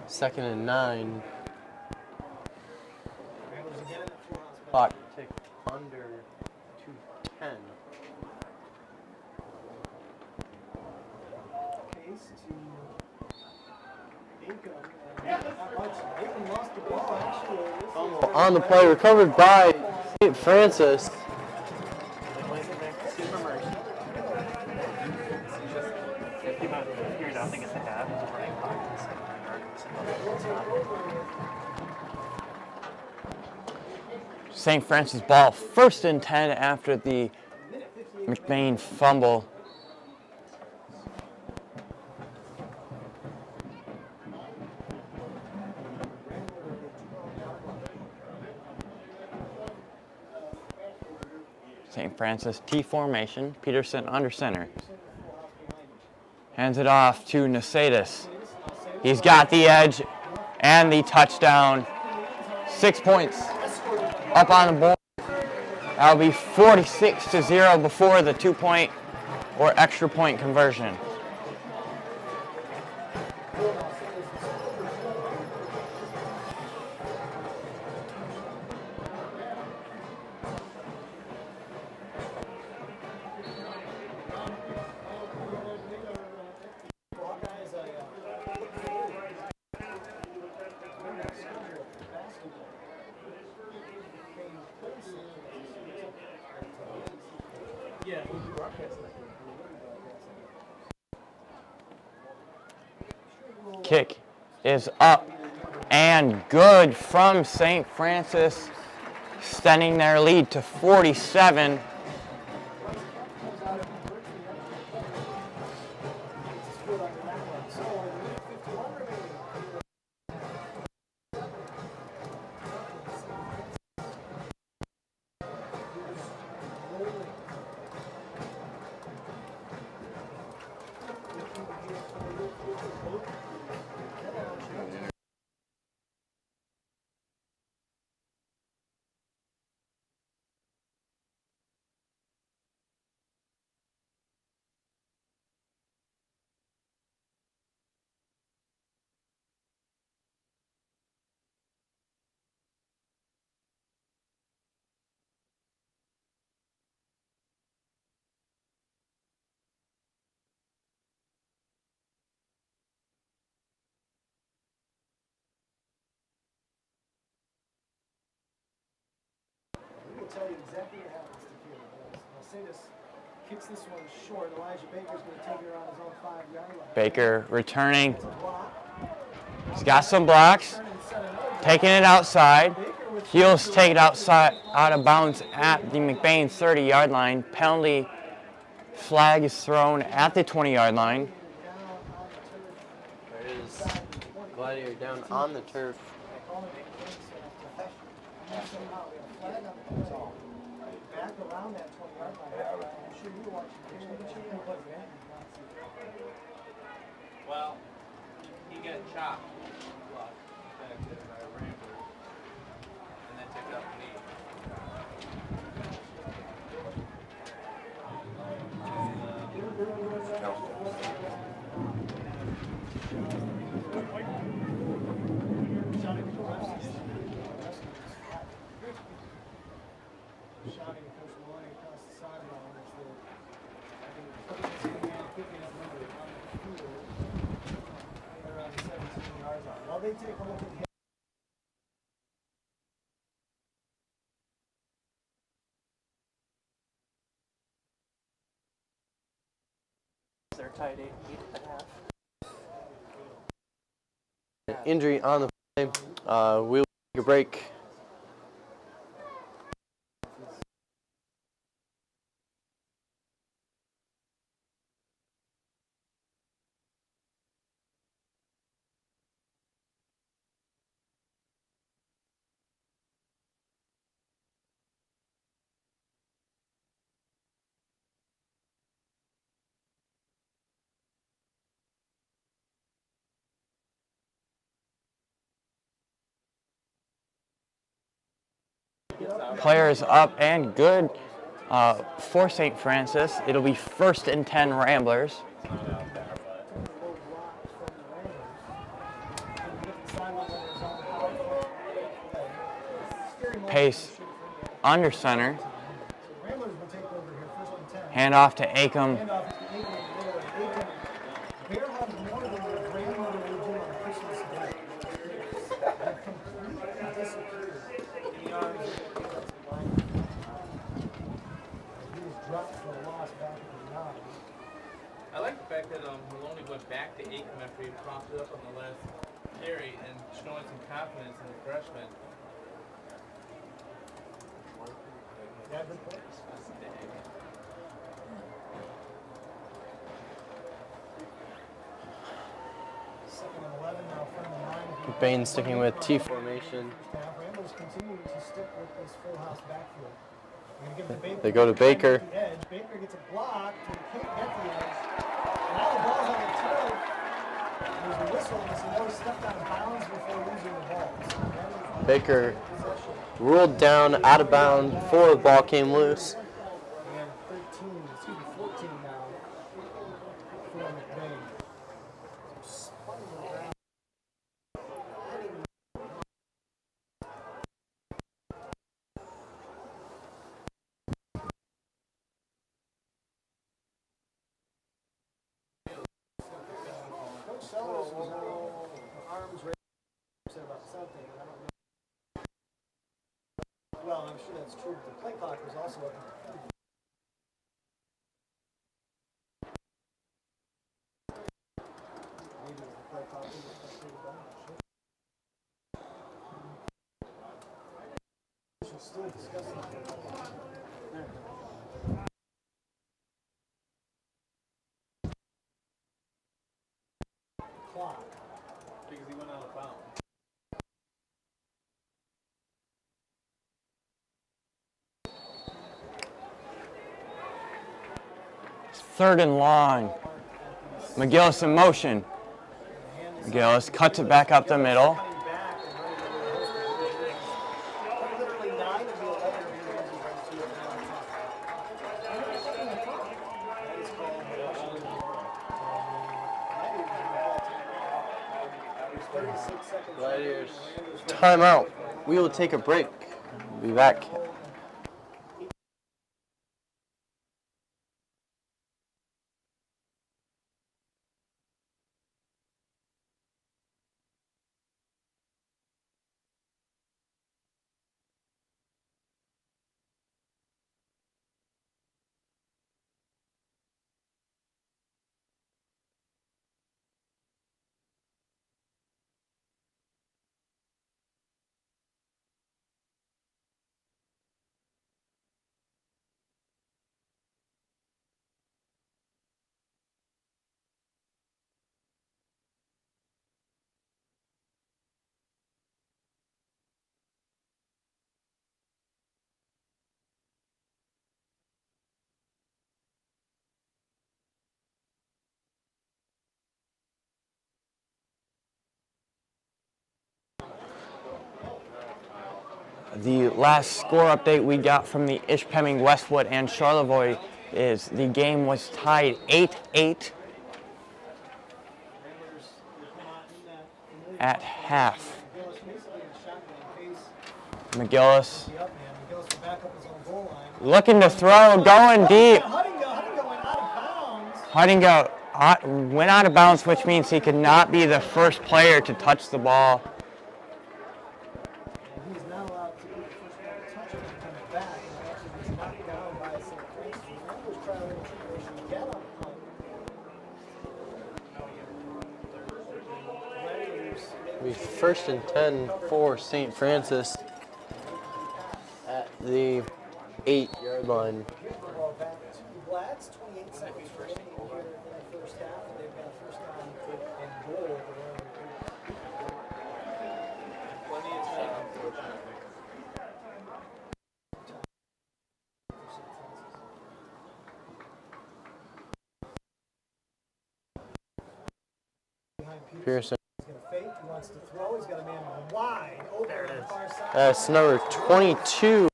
Second and 9. Clock ticked under 2:10. On the play, recovered by St. Francis. St. Francis ball, first and 10 after the McBain fumble. St. Francis T formation, Peterson under center. Hands it off to Nasadis. He's got the edge and the touchdown. 6 points up on the board. That'll be 46-0 before the 2-point or extra point conversion. Kick is up and good from St. Francis, extending their lead to 47. Tell you exactly what happens to Kira. Mercedes kicks this one short. Elijah Baker's going to take it around his own 5-yard line. Baker returning. He's got some blocks. Taking it outside. Heels take it outside, out of bounds at the McBain 30-yard line. Penalty flag is thrown at the 20-yard line. There is Gladiator down on the turf. Back around that 20-yard line. I'm sure you watch it. Well, he got chopped. Back there by Rambler. And then took up the knee. Shouting Coach Maloney across the sideline as the kicking his number on the field around the 17-yard line. While they take a look at him. They're tied 8.5. Injury on the play. We'll take a break. Players up and good for St. Francis. It'll be 1st and 10 Ramblers. Pace under center. Hand off to Acom. I like the fact that Maloney went back to Acom after he popped it up on the last carry and showing some confidence in the freshman. McBain sticking with T formation. They go to Baker. Baker gets a block, but he can't get the edge. Now the ball's on the turf. There's a whistle, and some more stepped out of bounds before losing the ball. Baker ruled down out of bounds before the ball came loose. And 14 now for McBain. Sellers was out, arms raised, said about something, but I don't know. Well, I'm sure that's true, but the play clock was also up. Maybe it was the play clock. We should still discuss it. Clock. Because he went out of bounds. Third and long. McGillis in motion. McGillis cuts it back up the middle. Literally 9 of the 11 Gladiators. Timeout. We will take a break. Be back. The last score update we got from the Ishpeming, Westwood, and Charlevoix is the game was tied 8-8 at half. McGillis looking to throw, going deep. Huttingo went out of bounds, which means he could not be the first player to touch the ball. He's not allowed to be the first one to touch it and come back. And actually was knocked down by St. Francis. And that was trying to get on punt. We first and 10 for St. Francis at the 8-yard line. Here's the ball back to the Blacks. 28 seconds remaining here in the first half. And they've got a first down and goal at the line. Plenty of time, unfortunately. Pearson. He's going to fake. He wants to throw. He's got a man wide open on the far side. That's number 22.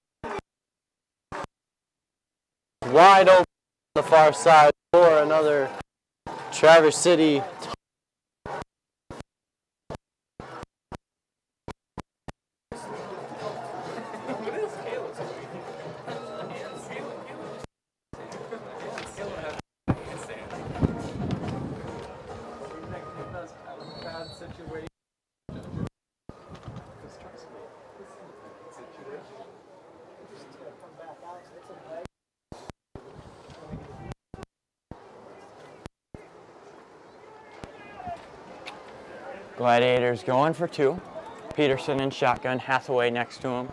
Wide open on the far side for another Traverse City. Gladiators going for 2. Peterson in shotgun, Hathaway next to him.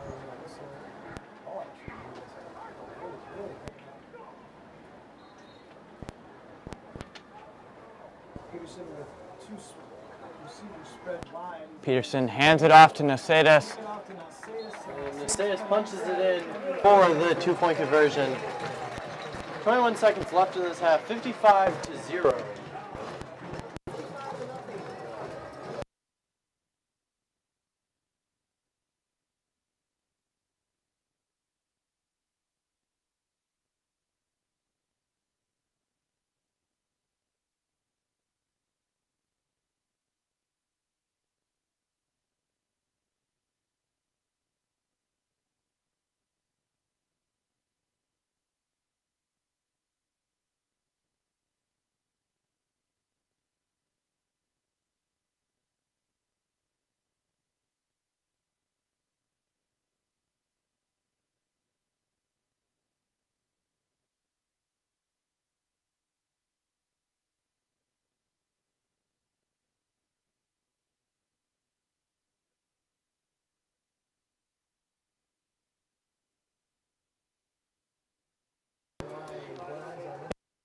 Peterson with 2 receivers spread wide. Peterson hands it off to Nacedas. Off to Nacedas. And Nacedas punches it in for the 2-point conversion. 21 seconds left in this half, 55-0.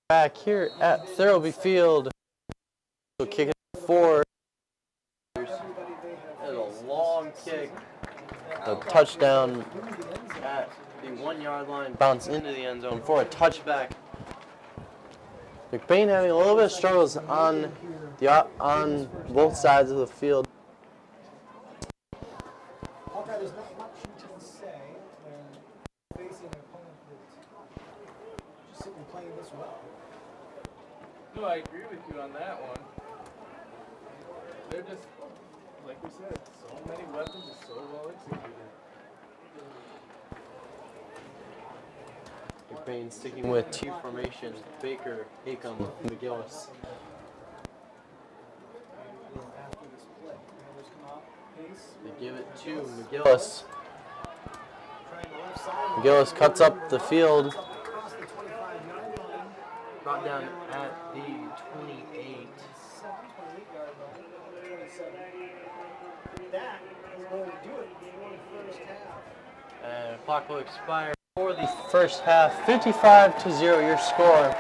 back here at Thurlby Field. So kick it forward. There's a long kick. A touchdown at the 1 yard line. Bounce into the end zone for a touchback. McBain having a little bit of struggles on both sides of the field. Hawkeye, there's not much you can say when facing an opponent that's just simply playing this well. No, I agree with you on that one. They're just, like we said, so many weapons are so well executed. McBain sticking with two formation. Baker, Acom, McGillis. After this play, Commanders come out, pace, They give it to McGillis. trying the left side. McGillis cuts up the field. Across the 25-yard line. Brought down at the 28. 28-yard line. 27. That is going to do it for the first half. And clock will expire for the first half. 55-0 your score.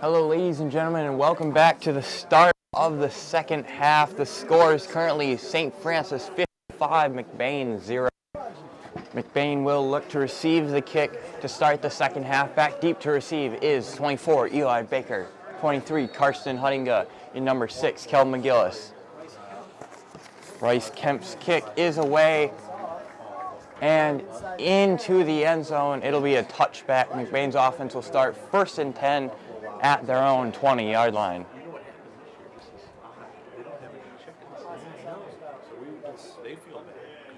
Hello, ladies and gentlemen, and welcome back to the start of the second half. The score is currently St. Francis 55, McBain 0. McBain will look to receive the kick to start the second half. Back deep to receive is 24, Eli Baker. 23, Karsten Huttinga. In number 6, Kelvin McGillis. Bryce Kemp's kick is away and into the end zone. It'll be a touchback. McBain's offense will start 1st and 10 at their own 20-yard line. They feel bad.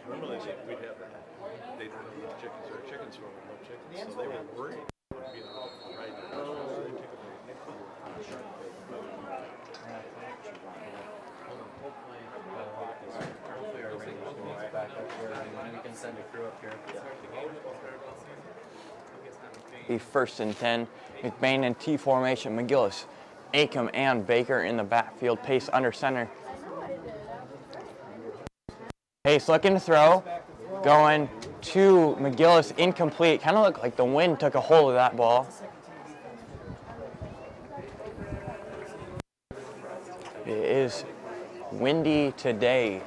Normally we'd have that. They don't have enough chickens. There are chickens for no chickens. So they were worried. Be 1st and 10. McBain in T formation. McGillis, Acom, and Baker in the backfield. Pace under center. Pace looking to throw. Going to McGillis, incomplete. Kind of looked like the wind took a hold of that ball. It is windy today.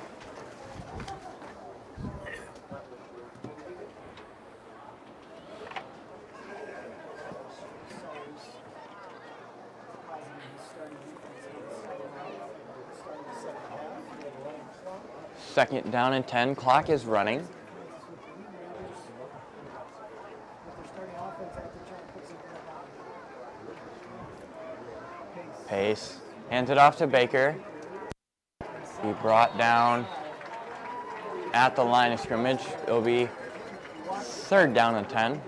Second down and 10. Clock is running. Pace hands it off to Baker. He brought down at the line of scrimmage. It'll be 3rd down and 10.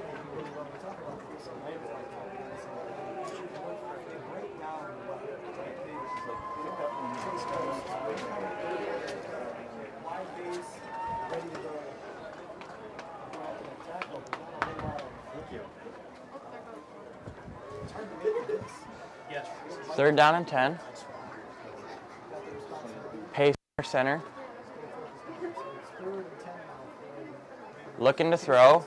Third down and 10. Pace center. Looking to throw.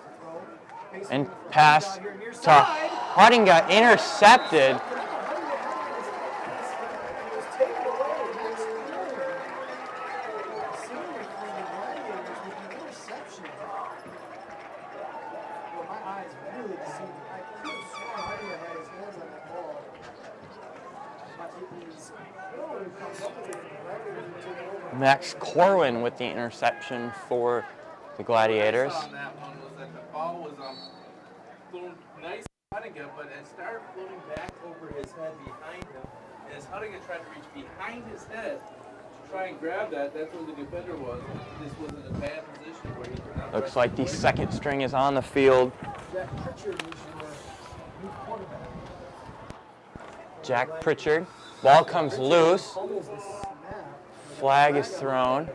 And pass to Huttinga, intercepted. Max Corwin with the interception for the Gladiators. On that one was that the ball was flown nice Huttinga, but it started floating back over his head behind him. And as Huttinga tried to reach behind his head to try and grab that, that's where the defender was. This was in a bad position where he could not. Looks like the second string is on the field. Jack Pritchard. Ball comes loose. Flag is thrown.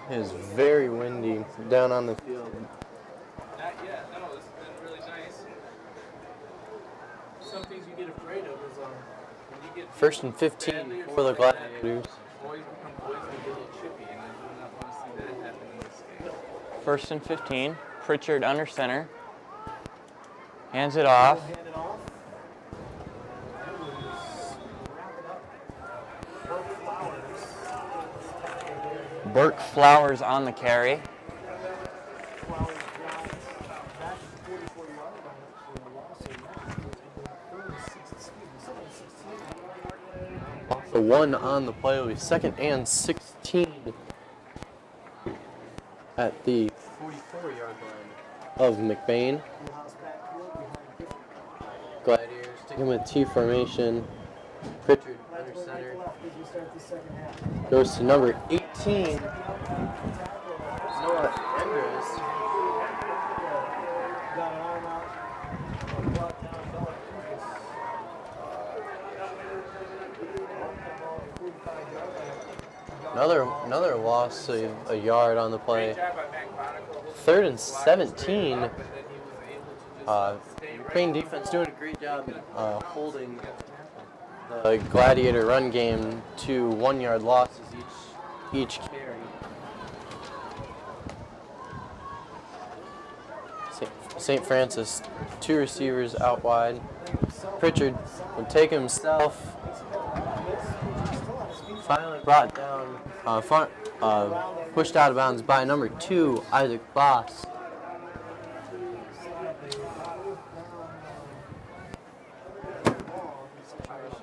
It is very windy down on the field. Not yet. No, it's been really nice. Some things you get afraid of is when you get 1st and 15 for the Gladiators. boys become boys and get a little chippy, and I do not want to see that happen in this game. 1st and 15. Pritchard under center. Hands it off. Burke Flowers on the carry. The one on the play will be 2nd and 16 at the 44-yard line of McBain. Gladiators sticking with T formation. Pritchard under center. Goes to number 18. Noah Endres. Another loss, a yard on the play. 3rd and 17. McBain defense doing a great job holding the Gladiator run game to 1 yard losses each carry. St. Francis, 2 receivers out wide. Pritchard would take himself. Finally brought down, pushed out of bounds by number 2, Isaac Boss.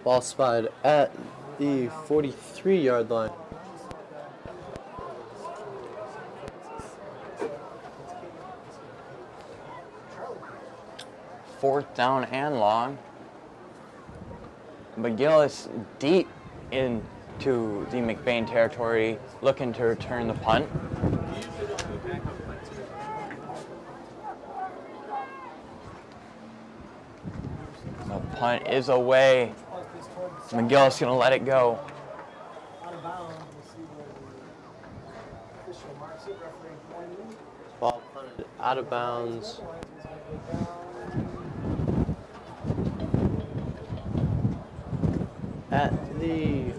Ball spotted at the 43-yard line. Fourth down and long. McGillis deep into the McBain territory, looking to return the punt. The punt is away. McGillis gonna let it go. Ball punted out of bounds. At the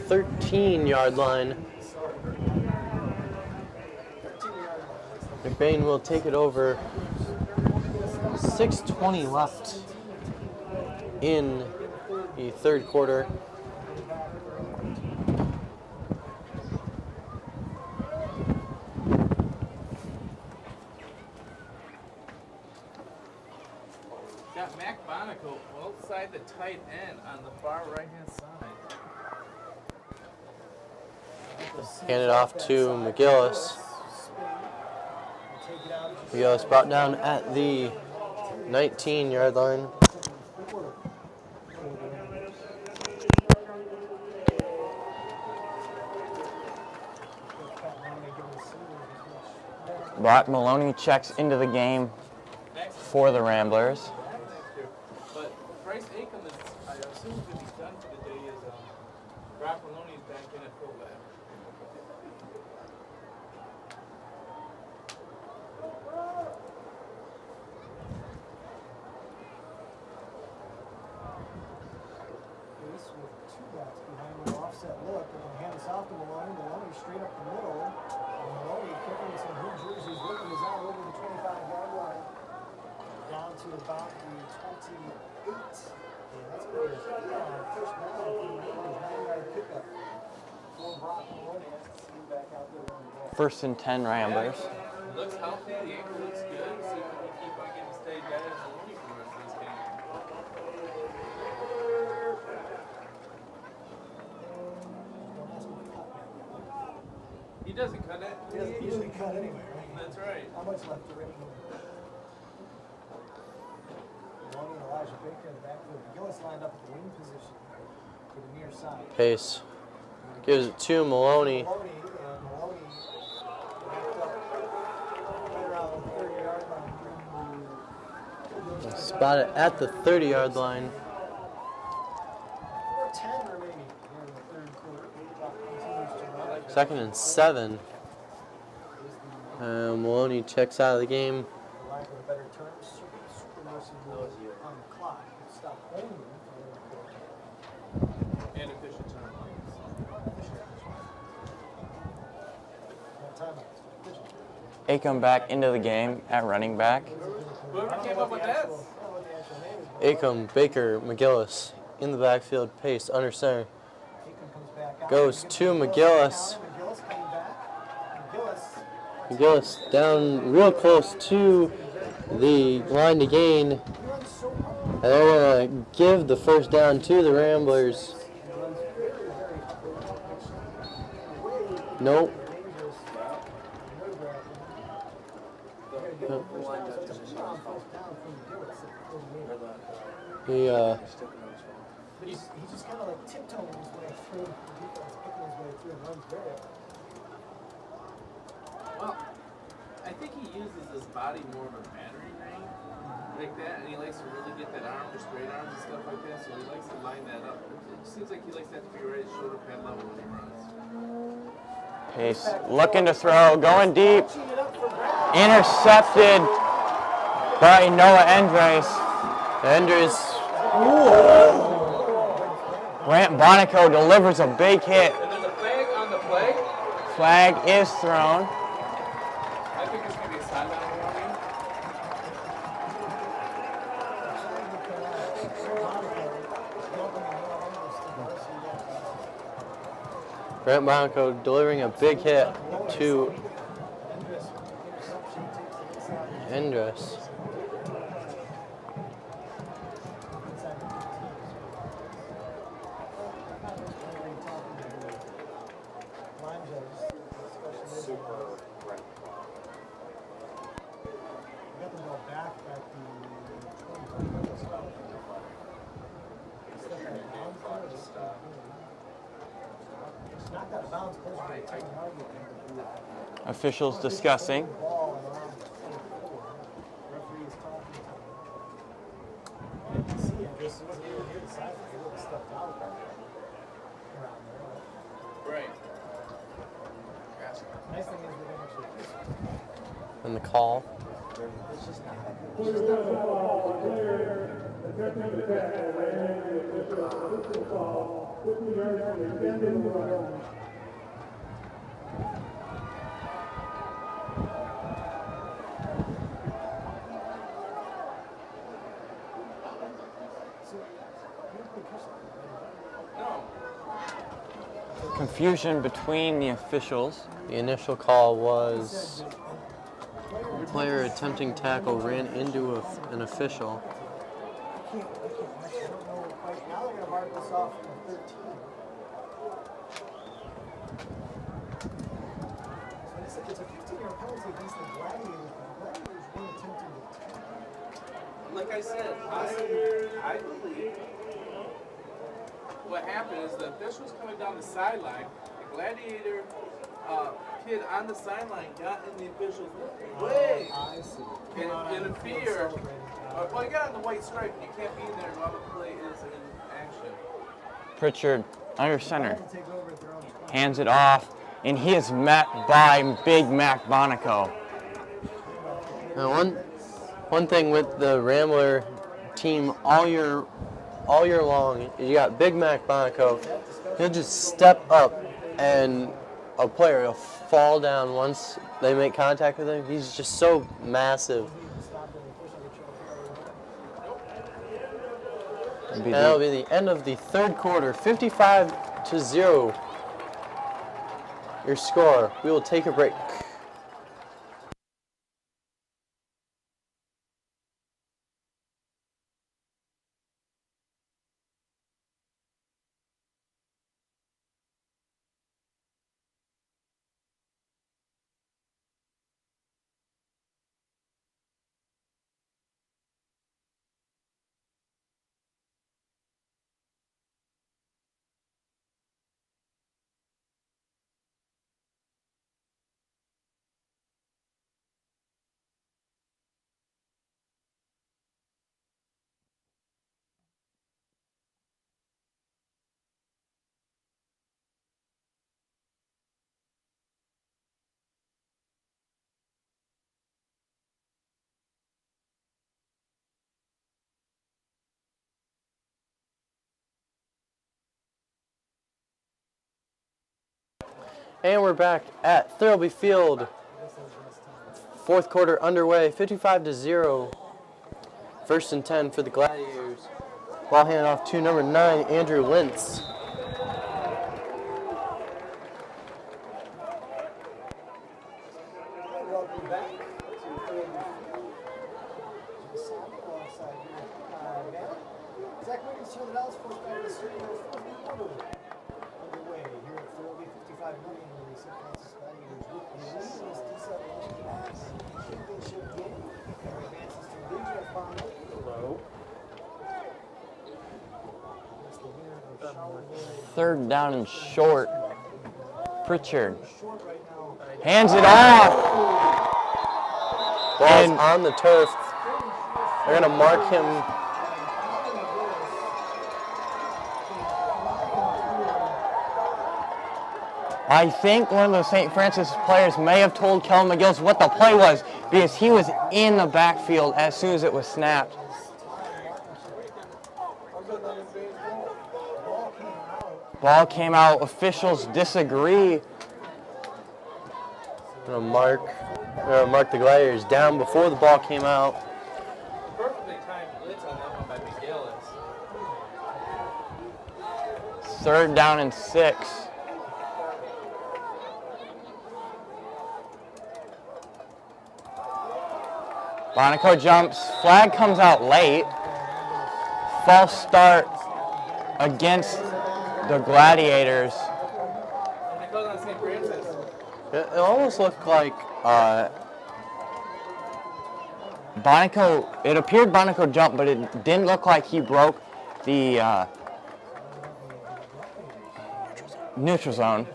13-yard line. McBain will take it over. 6:20 left in the third quarter. Got McBain outside the tight end on the far right-hand side. Handed off to McGillis. McGillis brought down at the 19-yard line. Brock Maloney checks into the game for the Ramblers. But Bryce Acom is, I assume, to be done for the day is Brock Maloney is back in at fullback. With 2 backs behind the offset look, and hand us off to Maloney. Maloney straight up the middle. And Maloney kicking some blue jerseys, working his out over the 25-yard line. Down to about the 28. And that's going to be first down for the Rangers, 9-yard pickup. For Brock Maloney has to see back out there on the ball. First and 10 Ramblers. Looks healthy, the ankle looks good. See if we can keep on getting stayed better than Maloney for the rest of this game. He doesn't cut it. He doesn't usually cut anyway, right? That's right. How much left to rip? Maloney and Elijah Baker in the backfield. Gillis lined up at the wing position to the near side. Pace gives it to Maloney. Maloney backed up right around the 30-yard line. Spotted at the 30-yard line. 4:10 remaining here in the third quarter. Clock continues to run. 2nd and 7. Maloney checks out of the game. For lack of a better term, super merciful on the clock. Stop only for the quarter. And efficient time. Timeouts. Acom back into the game at running back. Whoever came up with that. Acom, Baker, McGillis in the backfield. Pace under center. Goes to McGillis. McGillis down real close to the line to gain. And they're going to give the first down to the Ramblers. Nope. He's just kind of like tiptoeing his way through the defense, picking his way through and runs very well. Well, I think he uses his body more of a battering ring like that, and he likes to really get that arm, the straight arms and stuff like that, so he likes to line that up. It seems like he likes that to be right at shoulder pad level when he runs. Pace looking to throw, going deep. Intercepted by Noah Endres. Enders Grant Bonico delivers a big hit. And there's a flag on the play. Flag is thrown. I think it's going to be a sideline warning. Grant Bonico delivering a big hit to Endress. Officials discussing. Right. And the call. Confusion between the officials. The initial call was a player attempting tackle ran into an official. I don't know quite. Now they're going to mark this off for 13. So it's a 15-yard penalty against the Gladiators. The Gladiators were attempting to tackle. Like I said, I believe what happened is the officials coming down the sideline, the Gladiator kid on the sideline got in the official's way I see. and interfere. Well, you got on the white stripe and you can't be in there while the play is in action. Pritchard under center. Take over at their own 20. Hands it off, and he is met by Big Mac Bonico. Now, one thing with the Rambler team all year long is you got Big Mac Bonico. He'll just step up, and a player will fall down once they make contact with him. He's just so massive. And that'll be the end of the third quarter, 55-0. Your score. We will take a break. And we're back at Thirlby Field. Fourth quarter underway, 55-0. First and 10 for the Gladiators. Ball handed off to number 9, Andrew Lintz. Welcome back to Thirlby Field. Alongside here, Matt. Zach Wiggins here, the Dallas Force back in the studio. Fourth quarter underway here at Thirlby. 55 million in the St. Francis Gladiators with the lead in this D7 championship game. Their advances to regional final. Hello. Third down and short. Pritchard hands it off. Ball's on the turf. They're going to mark him. I think one of the St. Francis players may have told Kellen McGillis what the play was because he was in the backfield as soon as it was snapped. Ball came Ball came out. Officials disagree. Gonna mark the Gladiators down before the ball came out. Perfectly timed blitz on that one by McGillis. 3rd down and 6. Bonico jumps. Flag comes out late. False start against the Gladiators. And it goes on St. Francis. It almost looked like Bonico, it appeared Bonico jumped, but it didn't look like he broke the neutral zone.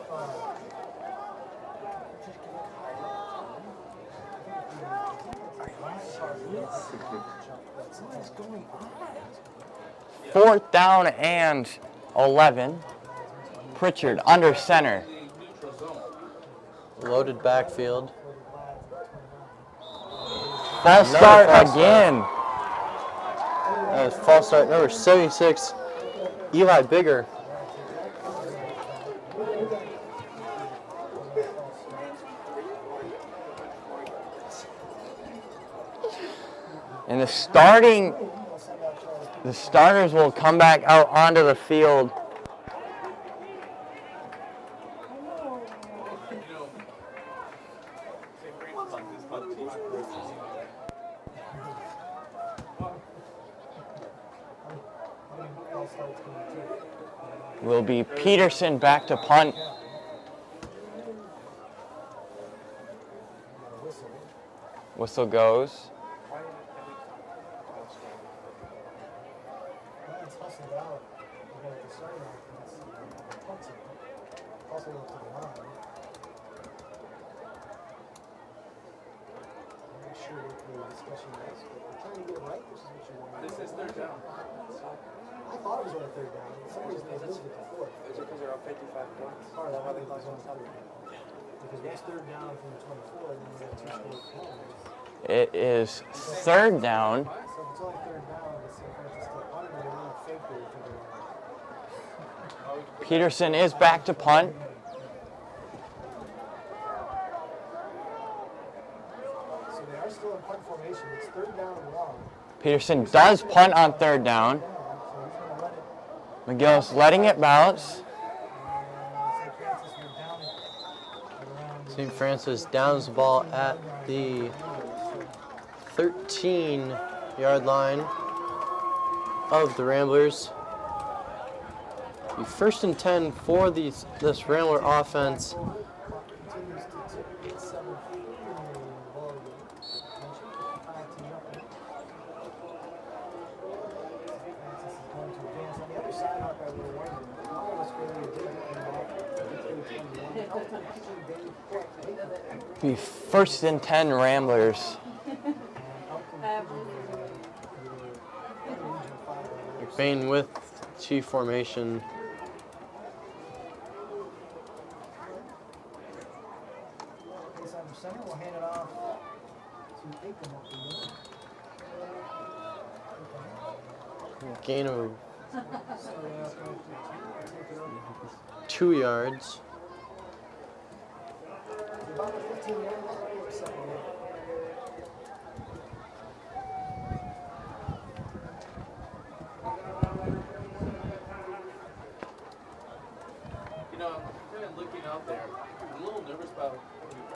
Fourth down and 11. Pritchard under center. loaded backfield. False Another start false again. That was false start number 76, Eli Bigger. And the starters will come back out onto the field. Will be Peterson back to punt. Whistle goes. This is third down. I thought it was on a third down. For some reason they moved it to fourth. Is it because they're up 55 points? Part of that, I think it was on third down. Because once third down from the 24, then you got two straight penalties. It is third down. So if it's only third down, it's St. Francis still punting, they're going to fake it if they're Peterson is back to punt. So they are still in punt formation. It's third down and long. Peterson does punt on third down. So he's going to let it. McGill's letting it bounce. St. Francis were down at around St. Francis downs the ball at the 13-yard line of the Ramblers. The 1st and 10 for this Rambler offense. continues to tip at 7 feet in the ball game. Francis is going to advance. On the other side, Hawkeye will wind it. All of us really did get Be 1st and 10 Ramblers. McBain with Chief formation. Inside the center, we'll hand it off to Aiken up the middle. Gain of 2 yards. About the 15-yard line or something. You know, I'm kind of looking out there. I'm a little nervous about the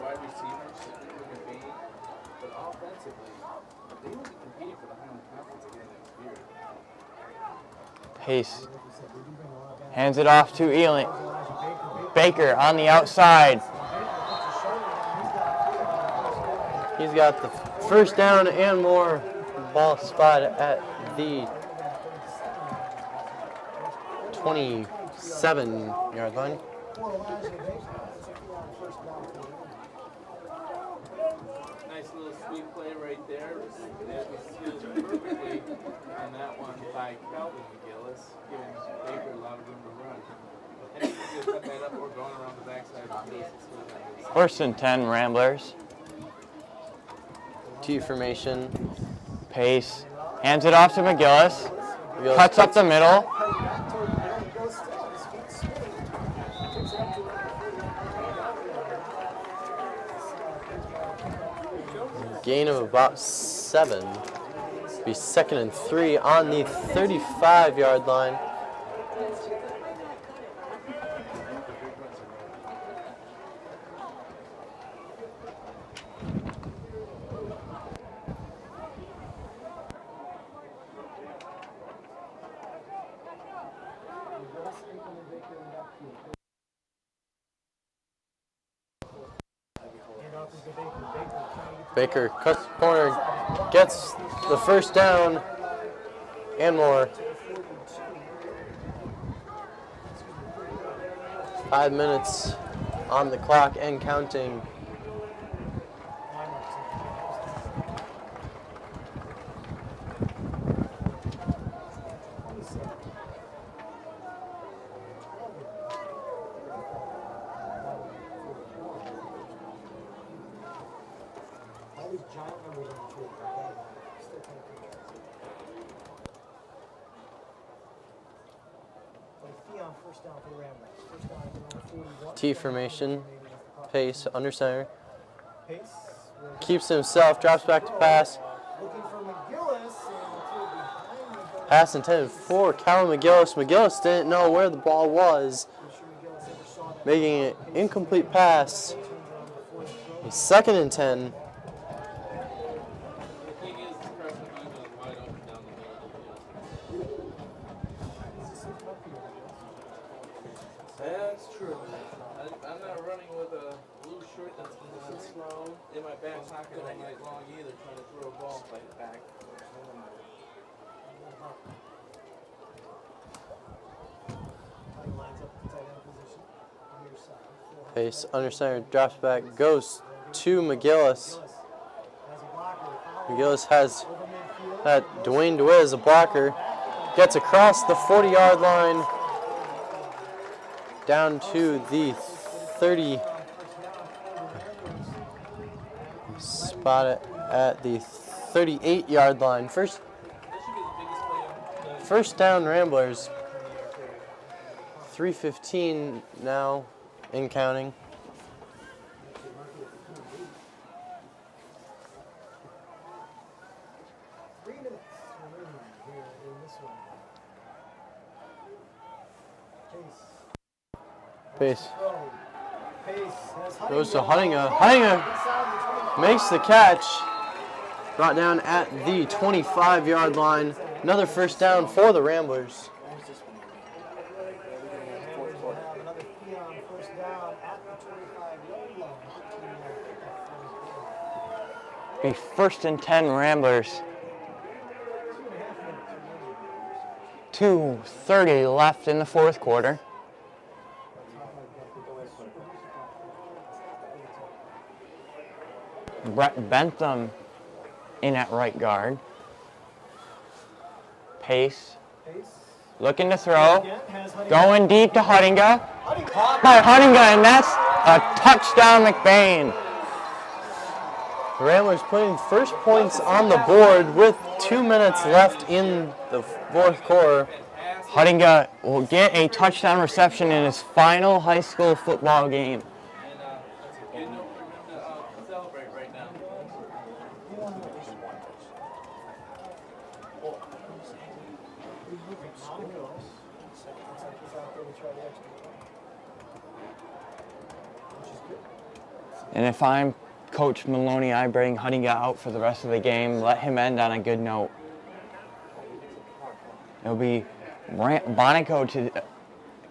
wide receivers, McBain, but offensively, they will be competing for the Highland Conference again next year. Pace hands it off to Ealing. Baker on the outside. He's got the 1st down and more. Ball spot at the 27-yard line. Nice little sweep play right there. That was sealed perfectly on that one by Calvin McGillis, giving Baker a lot of room to run. And he could cut that up or going around the backside of the field. 1st and 10 Ramblers. T formation. Pace hands it off to McGillis. Cuts up the middle. gain of about 7. Be 2nd and 3 on the 35-yard line. Baker cuts the corner, gets the first down and more. 5 minutes on the clock and counting. T formation, Pace, under center. Keeps himself, drops back to pass. Pass intended for Callum McGillis. McGillis didn't know where the ball was, making an incomplete pass. 2nd and 10. That's true. I'm not running with a blue shirt that's in my back pocket all night long either, trying to throw a ball like back. Pace under center, drops back, goes to McGillis. McGillis has that Dwayne DeWitt as a blocker. Gets across the 40-yard line down to the 30. Spot it at the 38-yard line. First down Ramblers. 3:15 now in counting. Pace. Goes to Huntinga. Huntinga makes the catch. Brought down at the 25-yard line. Another first down for the Ramblers. Be 1st and 10 Ramblers. 2:30 left in the 4th quarter. Brett Bentham in at right guard. Pace. Looking to throw. Going deep to Huntinga. By Huntinga, and that's a touchdown, McBain. The Ramblers putting first points on the board with 2 minutes left in the 4th quarter. Huntinga will get a touchdown reception in his final high school football game. And if I'm Coach Maloney, I bring Huntinga out for the rest of the game. Let him end on a good note. It'll be Bonico to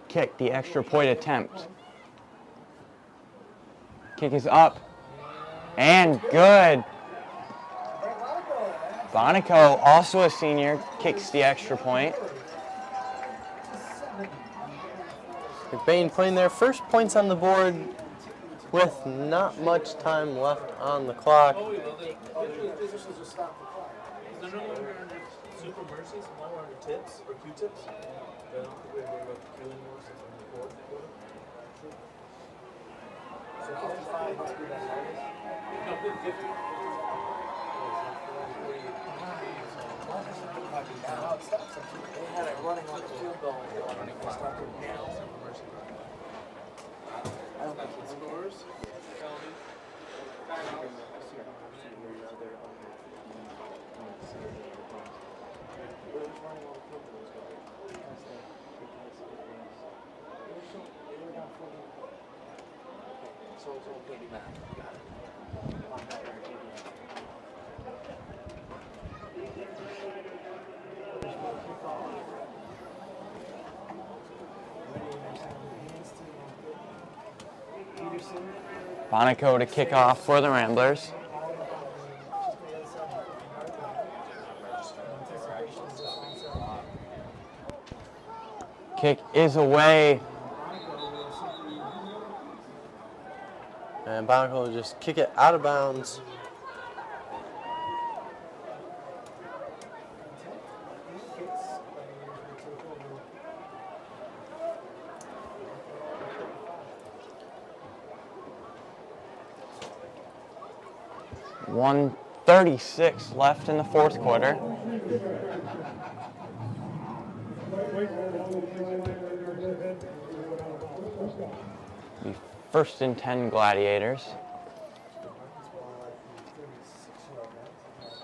kick the extra point attempt. Kick is up. And good. Bonico, also a senior, kicks the extra point. McBain putting their first points on the board with not much time left on the clock. Is there no longer under Super Mercies, no longer tips or Q-tips? I don't think we have to worry about the Q anymore since I'm in the 4th quarter. So 55 must be that hardest? No, 50. They had it running on the field goal. I don't think it scores. Bonico to kick off for the Ramblers. Kick is away. And Bonico will just kick it out of bounds. .136 left in the fourth quarter. The 1st and 10 Gladiators.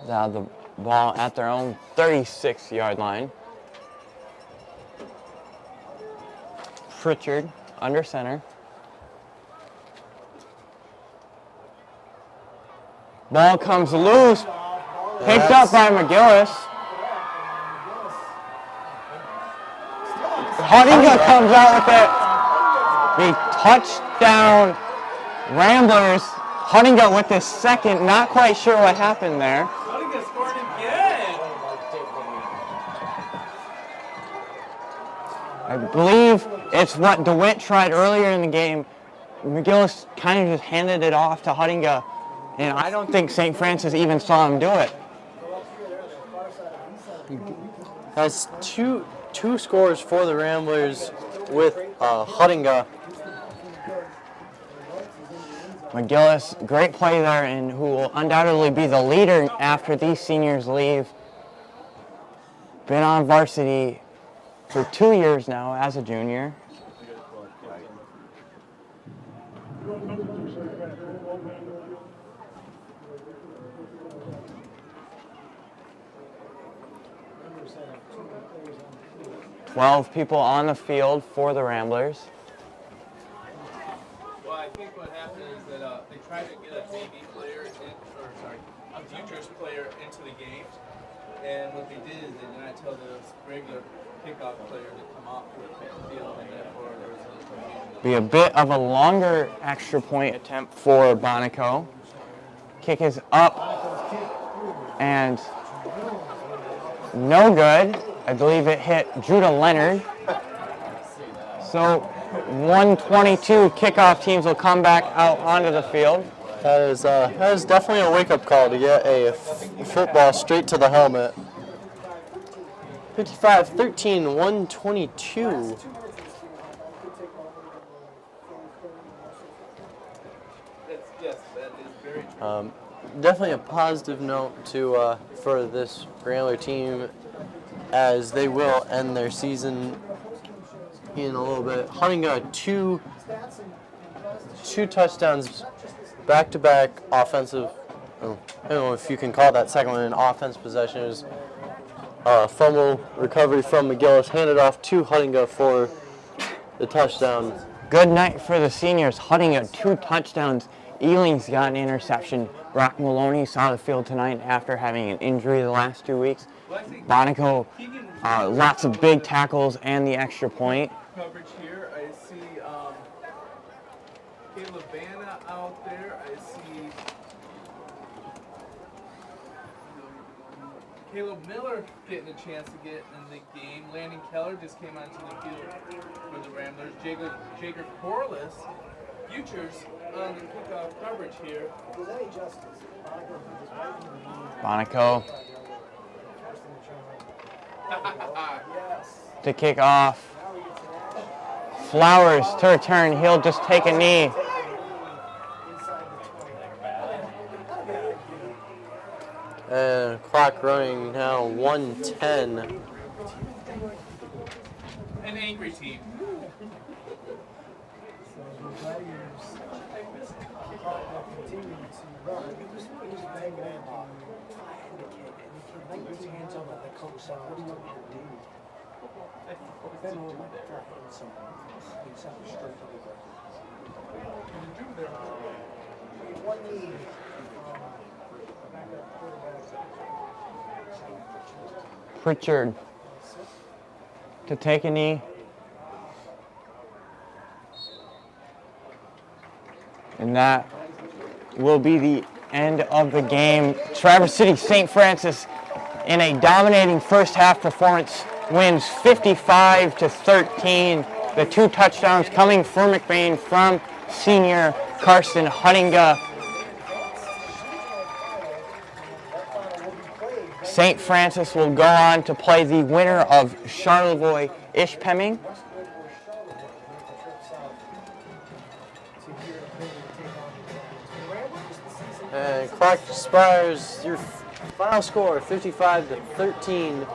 Now the ball at their own 36-yard line. Pritchard under center. Ball comes loose, picked up by McGillis. Huttinga comes out with it. The touchdown Ramblers. Huttinga with his second, not quite sure what happened there. Huttinga scored again. I believe it's what DeWitt tried earlier in the game. McGillis kind of just handed it off to Huttinga. And I don't think St. Francis even saw him do it. Has two scores for the Ramblers with Huttinga. McGillis, great play there, and who will undoubtedly be the leader after these seniors leave. Been on varsity for 2 years now as a junior. .12 people on the field for the Ramblers. Well, I think what happened is that they tried to get a JV player a futures player into the game, and what they did is they did not tell the regular kickoff player to come off the field, and therefore there was a confusion. Be a bit of a longer extra point attempt for Bonico. Kick is up and no good. I believe it hit Judah Leonard. So 122 kickoff teams will come back out onto the field. That is definitely a wake-up call to get a football straight to the helmet. 55-13, 122. Yes, that is very true. Definitely a positive note to for this Rambler team, as they will end their season in a little bit. Huttinga, two touchdowns, back-to-back offensive. I don't know if you can call that second one an offense possession. It was fumble recovery from McGillis, handed off to Huttinga for the touchdown. Good night for the seniors. Huttinga, 2 touchdowns. Ealing's got an interception. Brock Maloney saw the field tonight after having an injury the last 2 weeks. Bonico, lots of big tackles and the extra point. Coverage here. I see Caleb Vanna out there. I see Caleb Miller getting a chance to get in the game. Landon Keller just came onto the field for the Ramblers. Jager Corliss, futures on the kickoff coverage here. Bonico to kick off. Flowers to return. He'll just take a knee. And clock running now, 1:10. An angry team. So the Gladiators continue So you run, he was banging into like his hands on the coach side. What do you want me to do? Bend over my back and something. He's out straight to the ground. One knee. Backup quarterback. Pritchard to take a knee. And that will be the end of the game. Traverse City St. Francis, in a dominating first half performance, wins 55-13. The 2 touchdowns coming for McBain from senior Karsten Huttinga. St. Francis will go on to play the winner of Charlevoix-Ishpeming. And Clark Spires, your final score, 55-13.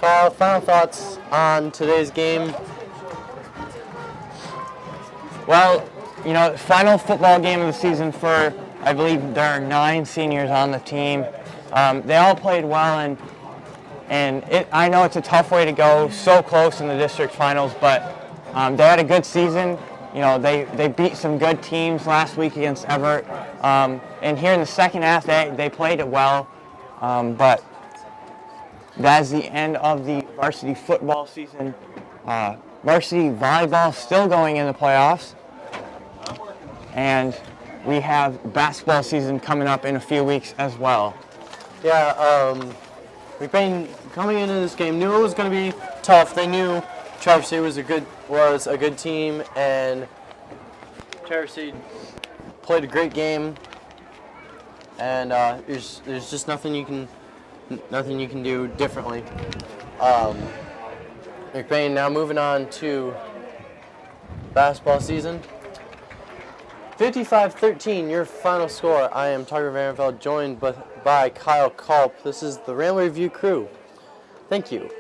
Kyle, final thoughts on today's game? Well, you know, final football game of the season for, I believe there are 9 seniors on the team. They all played well, and I know it's a tough way to go so close in the district finals, but they had a good season. You know, they beat some good teams last week against Everett. And here in the second half, they played it well. But that is the end of the varsity football season. Varsity volleyball still going in the playoffs. And we have basketball season coming up in a few weeks as well. Yeah, McBain coming into this game knew it was going to be tough. They knew Traverse City was a good team, and Traverse City played a great game. And there's just nothing you can do differently. McBain now moving on to basketball season. 55-13, your final score. I am Tucker Varenfeld, joined by Kyle Culp. This is the Rambler Review crew. Thank you.